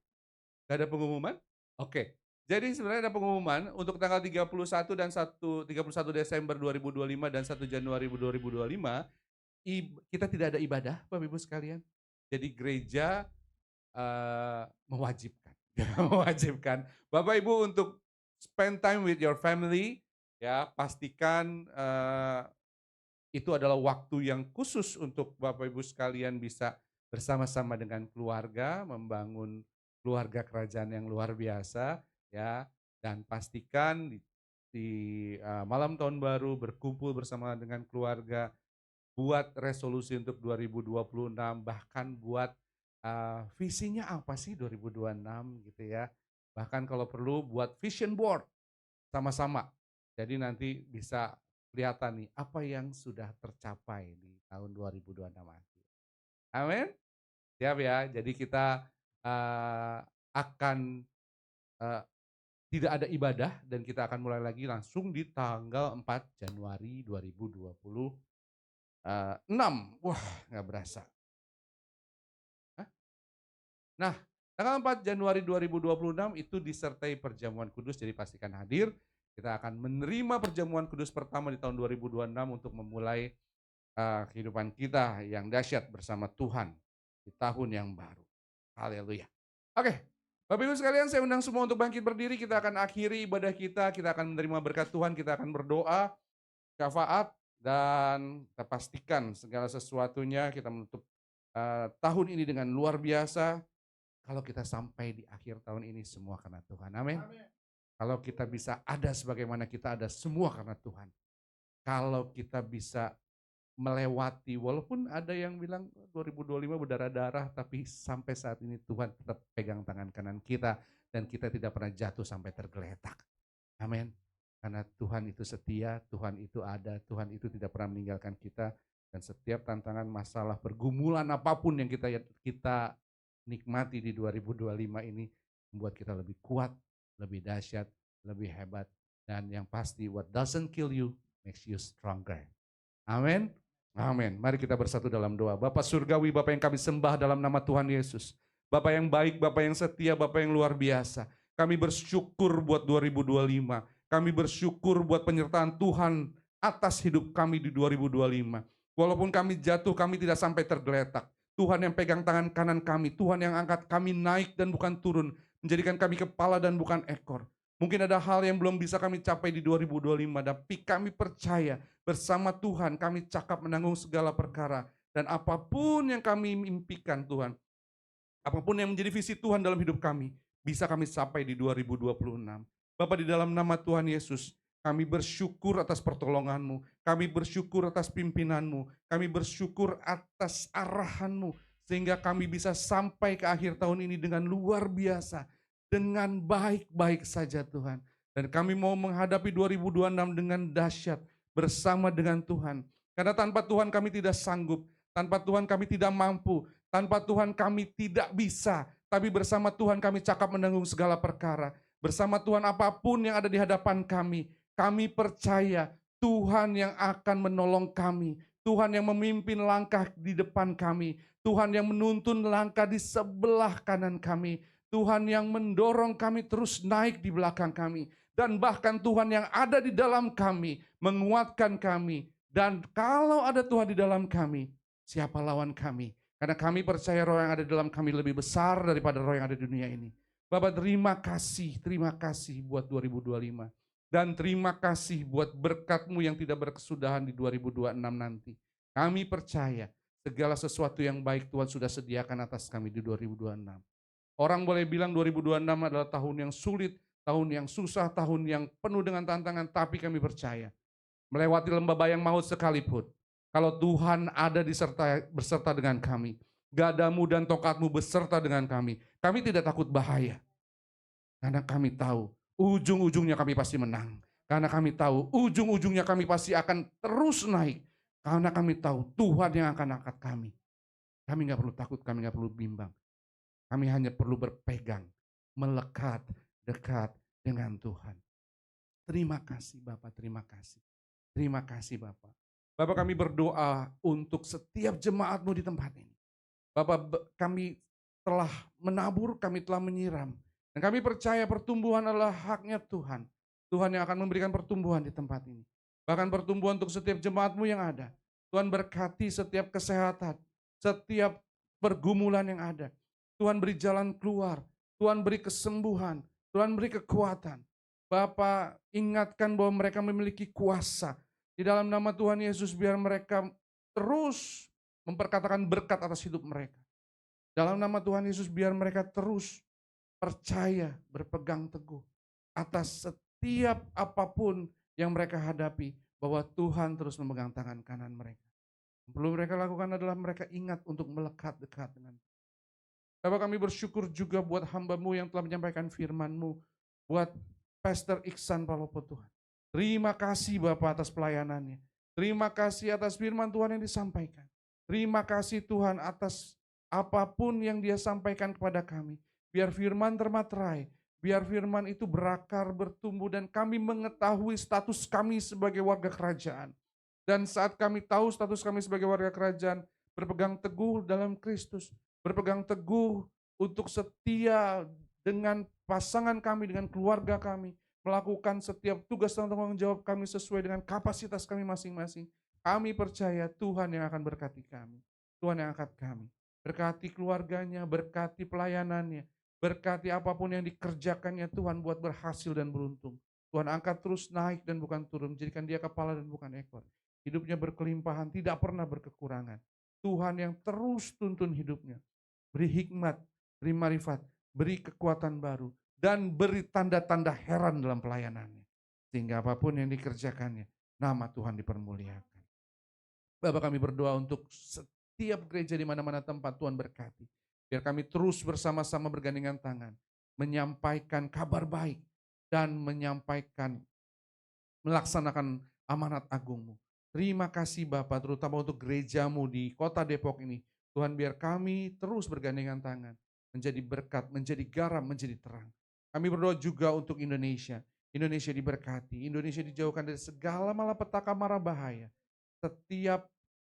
Gak ada pengumuman? Oke. Jadi sebenarnya ada pengumuman untuk tanggal 31 dan 31 Desember 2025 dan 1 Januari 2025, kita tidak ada ibadah, Bapak Ibu sekalian. Jadi gereja mewajibkan. Mewajibkan Bapak Ibu untuk spend time with your family, ya, pastikan itu adalah waktu yang khusus untuk Bapak Ibu sekalian bisa bersama-sama dengan keluarga, membangun keluarga kerajaan yang luar biasa, ya, dan pastikan di malam tahun baru berkumpul bersama dengan keluarga, buat resolusi untuk 2026, bahkan buat visinya apa sih 2026 gitu ya. Bahkan kalau perlu buat vision board sama-sama. Jadi nanti bisa kelihatan nih apa yang sudah tercapai di tahun 2026 nanti. Amin. Siap ya. Jadi kita akan tidak ada ibadah dan kita akan mulai lagi langsung di tanggal 4 Januari 2026. Wah, nggak berasa. Nah, tanggal 4 Januari 2026 itu disertai perjamuan kudus, jadi pastikan hadir. Kita akan menerima perjamuan kudus pertama di tahun 2026 untuk memulai kehidupan kita yang dahsyat bersama Tuhan di tahun yang baru. Haleluya. Oke, Bapak Ibu sekalian, saya undang semua untuk bangkit berdiri. Kita akan akhiri ibadah kita akan menerima berkat Tuhan, kita akan berdoa, syafaat, dan kita pastikan segala sesuatunya kita menutup tahun ini dengan luar biasa. Kalau kita sampai di akhir tahun ini semua karena Tuhan, amin. Kalau kita bisa ada sebagaimana kita ada semua karena Tuhan. kalau kita bisa melewati, walaupun ada yang bilang 2025 berdarah-darah, tapi sampai saat ini Tuhan tetap pegang tangan kanan kita dan kita tidak pernah jatuh sampai tergeletak. Amin. Karena Tuhan itu setia, Tuhan itu ada, Tuhan itu tidak pernah meninggalkan kita, dan setiap tantangan, masalah, pergumulan apapun yang kita nikmati di 2025 ini membuat kita lebih kuat, lebih dahsyat, lebih hebat, dan yang pasti what doesn't kill you makes you stronger. Amin. Amin. Mari kita bersatu dalam doa. Bapa surgawi, Bapa yang kami sembah dalam nama Tuhan Yesus. Bapa yang baik, Bapa yang setia, Bapa yang luar biasa. Kami bersyukur buat 2025. Kami bersyukur buat penyertaan Tuhan atas hidup kami di 2025. Walaupun kami jatuh, kami tidak sampai tergeletak. Tuhan yang pegang tangan kanan kami, Tuhan yang angkat kami naik dan bukan turun, menjadikan kami kepala dan bukan ekor. Mungkin ada hal yang belum bisa kami capai di 2025, tapi kami percaya bersama Tuhan kami cakap menanggung segala perkara. Dan apapun yang kami impikan Tuhan, apapun yang menjadi visi Tuhan dalam hidup kami, bisa kami capai di 2026. Bapa, di dalam nama Tuhan Yesus, kami bersyukur atas pertolongan-Mu, kami bersyukur atas pimpinanmu, kami bersyukur atas arahan-Mu, sehingga kami bisa sampai ke akhir tahun ini dengan luar biasa, dengan baik-baik saja Tuhan. Dan kami mau menghadapi 2026 dengan dahsyat bersama dengan Tuhan. Karena tanpa Tuhan kami tidak sanggup, tanpa Tuhan kami tidak mampu, tanpa Tuhan kami tidak bisa, tapi bersama Tuhan kami cakap menanggung segala perkara. Bersama Tuhan apapun yang ada di hadapan kami percaya Tuhan yang akan menolong kami. Tuhan yang memimpin langkah di depan kami. Tuhan yang menuntun langkah di sebelah kanan kami. Tuhan yang mendorong kami terus naik di belakang kami. Dan bahkan Tuhan yang ada di dalam kami, menguatkan kami. Dan kalau ada Tuhan di dalam kami, siapa lawan kami? Karena kami percaya roh yang ada di dalam kami lebih besar daripada roh yang ada di dunia ini. Bapak terima kasih buat 2025. Dan terima kasih buat berkat-Mu yang tidak berkesudahan di 2026 nanti. Kami percaya segala sesuatu yang baik Tuhan sudah sediakan atas kami di 2026. Orang boleh bilang 2026 adalah tahun yang sulit, tahun yang susah, tahun yang penuh dengan tantangan, tapi kami percaya melewati lembah bayang maut sekalipun, kalau Tuhan ada beserta dengan kami, gadamu dan tongkatmu beserta dengan kami tidak takut bahaya. Karena kami tahu ujung-ujungnya kami pasti menang. Karena kami tahu ujung-ujungnya kami pasti akan terus naik. Karena kami tahu Tuhan yang akan angkat kami. Kami gak perlu takut, kami gak perlu bimbang. Kami hanya perlu berpegang, melekat, dekat dengan Tuhan. Terima kasih Bapak, terima kasih. Terima kasih Bapak. Bapak, kami berdoa untuk setiap jemaat-Mu di tempat ini. Bapak, kami telah menabur, kami telah menyiram. Dan kami percaya pertumbuhan adalah haknya Tuhan. Tuhan yang akan memberikan pertumbuhan di tempat ini. Bahkan pertumbuhan untuk setiap jemaat-Mu yang ada. Tuhan berkati setiap kesehatan, setiap pergumulan yang ada. Tuhan beri jalan keluar, Tuhan beri kesembuhan, Tuhan beri kekuatan. Bapak ingatkan bahwa mereka memiliki kuasa. Di dalam nama Tuhan Yesus biar mereka terus memperkatakan berkat atas hidup mereka. Dalam nama Tuhan Yesus biar mereka terus percaya, berpegang teguh atas setiap apapun yang mereka hadapi, bahwa Tuhan terus memegang tangan kanan mereka. Yang perlu mereka lakukan adalah mereka ingat untuk melekat dekat dengan Tuhan. Bapak, kami bersyukur juga buat hamba-Mu yang telah menyampaikan firman-Mu, buat Pastor Iksan Palopo Tuhan. Terima kasih Bapak atas pelayanannya. Terima kasih atas firman Tuhan yang disampaikan. Terima kasih Tuhan atas apapun yang Dia sampaikan kepada kami. Biar firman termaterai, biar firman itu berakar, bertumbuh, dan kami mengetahui status kami sebagai warga kerajaan. Dan saat kami tahu status kami sebagai warga kerajaan, berpegang teguh dalam Kristus, berpegang teguh untuk setia dengan pasangan kami, dengan keluarga kami, melakukan setiap tugas dan tanggung jawab kami sesuai dengan kapasitas kami masing-masing. Kami percaya Tuhan yang akan berkati kami, Tuhan yang angkat kami. Berkati keluarganya, berkati pelayanannya, berkati apapun yang dikerjakannya Tuhan buat berhasil dan beruntung. Tuhan angkat terus naik dan bukan turun, menjadikan dia kepala dan bukan ekor. Hidupnya berkelimpahan, tidak pernah berkekurangan. Tuhan yang terus tuntun hidupnya. Beri hikmat, beri marifat, beri kekuatan baru, dan beri tanda-tanda heran dalam pelayanannya. Sehingga apapun yang dikerjakannya, nama Tuhan dipermuliakan. Bapak, kami berdoa untuk setiap gereja di mana-mana tempat Tuhan berkati. Biar kami terus bersama-sama bergandengan tangan, menyampaikan kabar baik dan melaksanakan amanat agung-Mu. Terima kasih Bapak, terutama untuk gerejamu di kota Depok ini. Tuhan, biar kami terus bergandengan tangan, menjadi berkat, menjadi garam, menjadi terang. Kami berdoa juga untuk Indonesia. Indonesia diberkati, Indonesia dijauhkan dari segala malapetaka mara bahaya. Setiap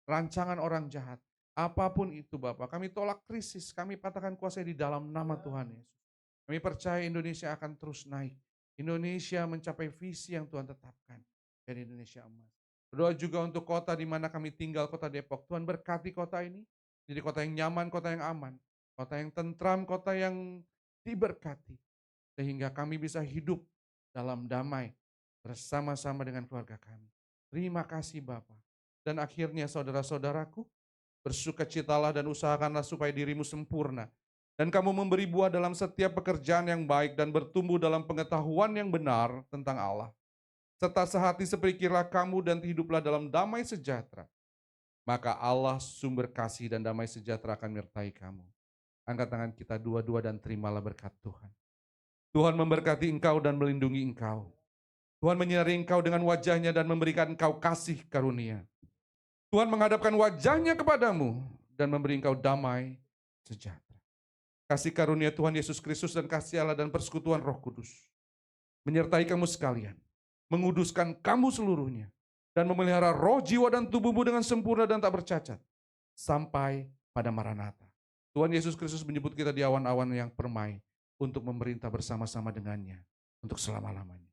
rancangan orang jahat, apapun itu Bapak, kami tolak krisis, kami patahkan kuasa di dalam nama Tuhan Yesus. Kami percaya Indonesia akan terus naik. Indonesia mencapai visi yang Tuhan tetapkan. Dan Indonesia emas. Berdoa juga untuk kota di mana kami tinggal, kota Depok. Tuhan berkati kota ini, jadi kota yang nyaman, kota yang aman, kota yang tentram, kota yang diberkati. Sehingga kami bisa hidup dalam damai bersama-sama dengan keluarga kami. Terima kasih Bapa. Dan akhirnya saudara-saudaraku, bersukacitalah dan usahakanlah supaya dirimu sempurna. Dan kamu memberi buah dalam setiap pekerjaan yang baik dan bertumbuh dalam pengetahuan yang benar tentang Allah. Serta sehati sepikirlah kamu dan hiduplah dalam damai sejahtera. Maka Allah sumber kasih dan damai sejahtera akan menyertai kamu. Angkat tangan kita dua-dua dan terimalah berkat Tuhan. Tuhan memberkati engkau dan melindungi engkau. Tuhan menyinari engkau dengan wajahnya dan memberikan engkau kasih karunia. Tuhan menghadapkan wajahnya kepadamu dan memberi engkau damai sejahtera. Kasih karunia Tuhan Yesus Kristus dan kasih Allah dan persekutuan Roh Kudus menyertai kamu sekalian, menguduskan kamu seluruhnya, dan memelihara roh, jiwa, dan tubuhmu dengan sempurna dan tak bercacat sampai pada Maranatha. Tuhan Yesus Kristus menyebut kita di awan-awan yang permai untuk memerintah bersama-sama dengannya untuk selama-lamanya.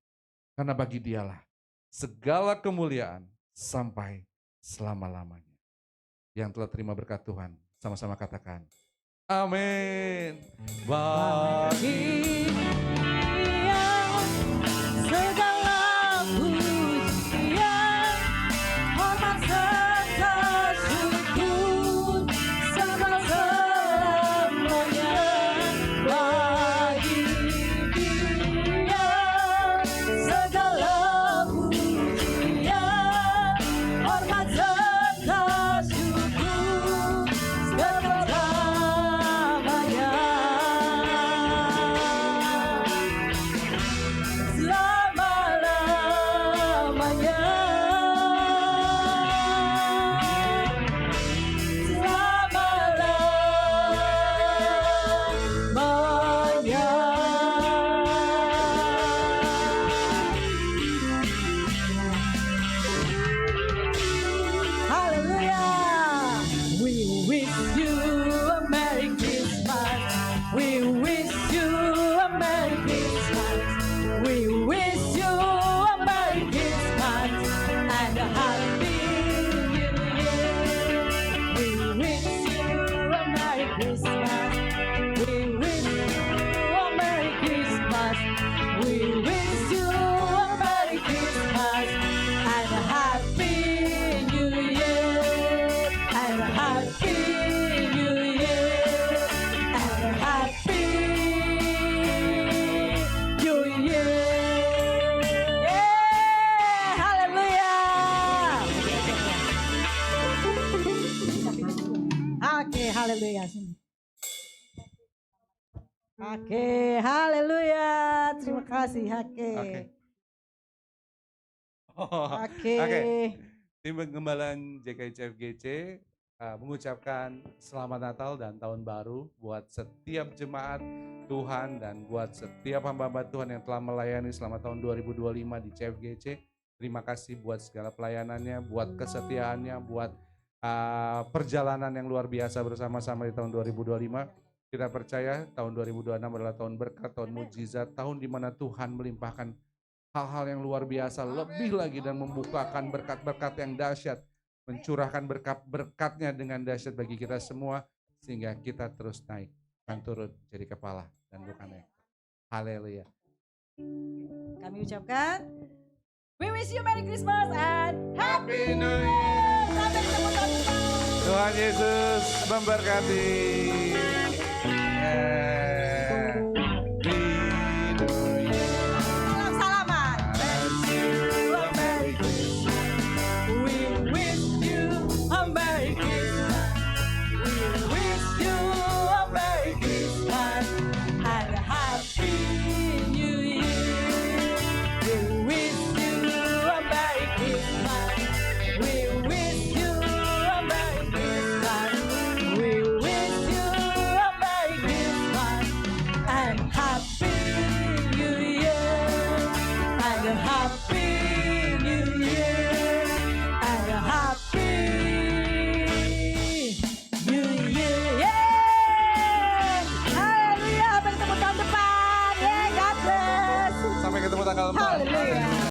Karena bagi Dialah segala kemuliaan sampai selama-lamanya. Yang telah terima berkat Tuhan, sama-sama katakan, amin. Bagi Dia segala pujian, hormat serta syukur selama-lamanya. Bagi Dia segala pujian, hormat serta syukur selama-lamanya. Selama-lamanya. Selama-lamanya. Hallelujah. We wish you a Merry Christmas. We wish you a Merry Christmas. We wish you a Merry Christmas and a Happy New Year. We wish you a Merry Christmas. We wish you a Merry Christmas. We wish you a Merry Christmas and a Happy New Year. And a Happy New Year. And a Happy New Year. Yeah, hallelujah. Oke, haleluya. Oke, haleluya. Terima kasih, Oke. Oke. Oke. Tim Pengembalaan JKCFGC mengucapkan selamat Natal dan Tahun Baru buat setiap jemaat Tuhan dan buat setiap hamba-hamba Tuhan yang telah melayani selama tahun 2025 di CFGC. Terima kasih buat segala pelayanannya, buat kesetiaannya, buat perjalanan yang luar biasa bersama-sama di tahun 2025. Kita percaya tahun 2026 adalah tahun berkat, tahun mujizat, tahun di mana Tuhan melimpahkan hal-hal yang luar biasa lebih lagi dan membukakan berkat-berkat yang dahsyat, mencurahkan berkat-berkatnya dengan dahsyat bagi kita semua sehingga kita terus naik dan turun jadi kepala dan bukan ekor. Haleluya. Kami ucapkan we wish you Merry Christmas and Happy New Year. Sampai ketemu tahun depan. Tuhan Yesus memberkati.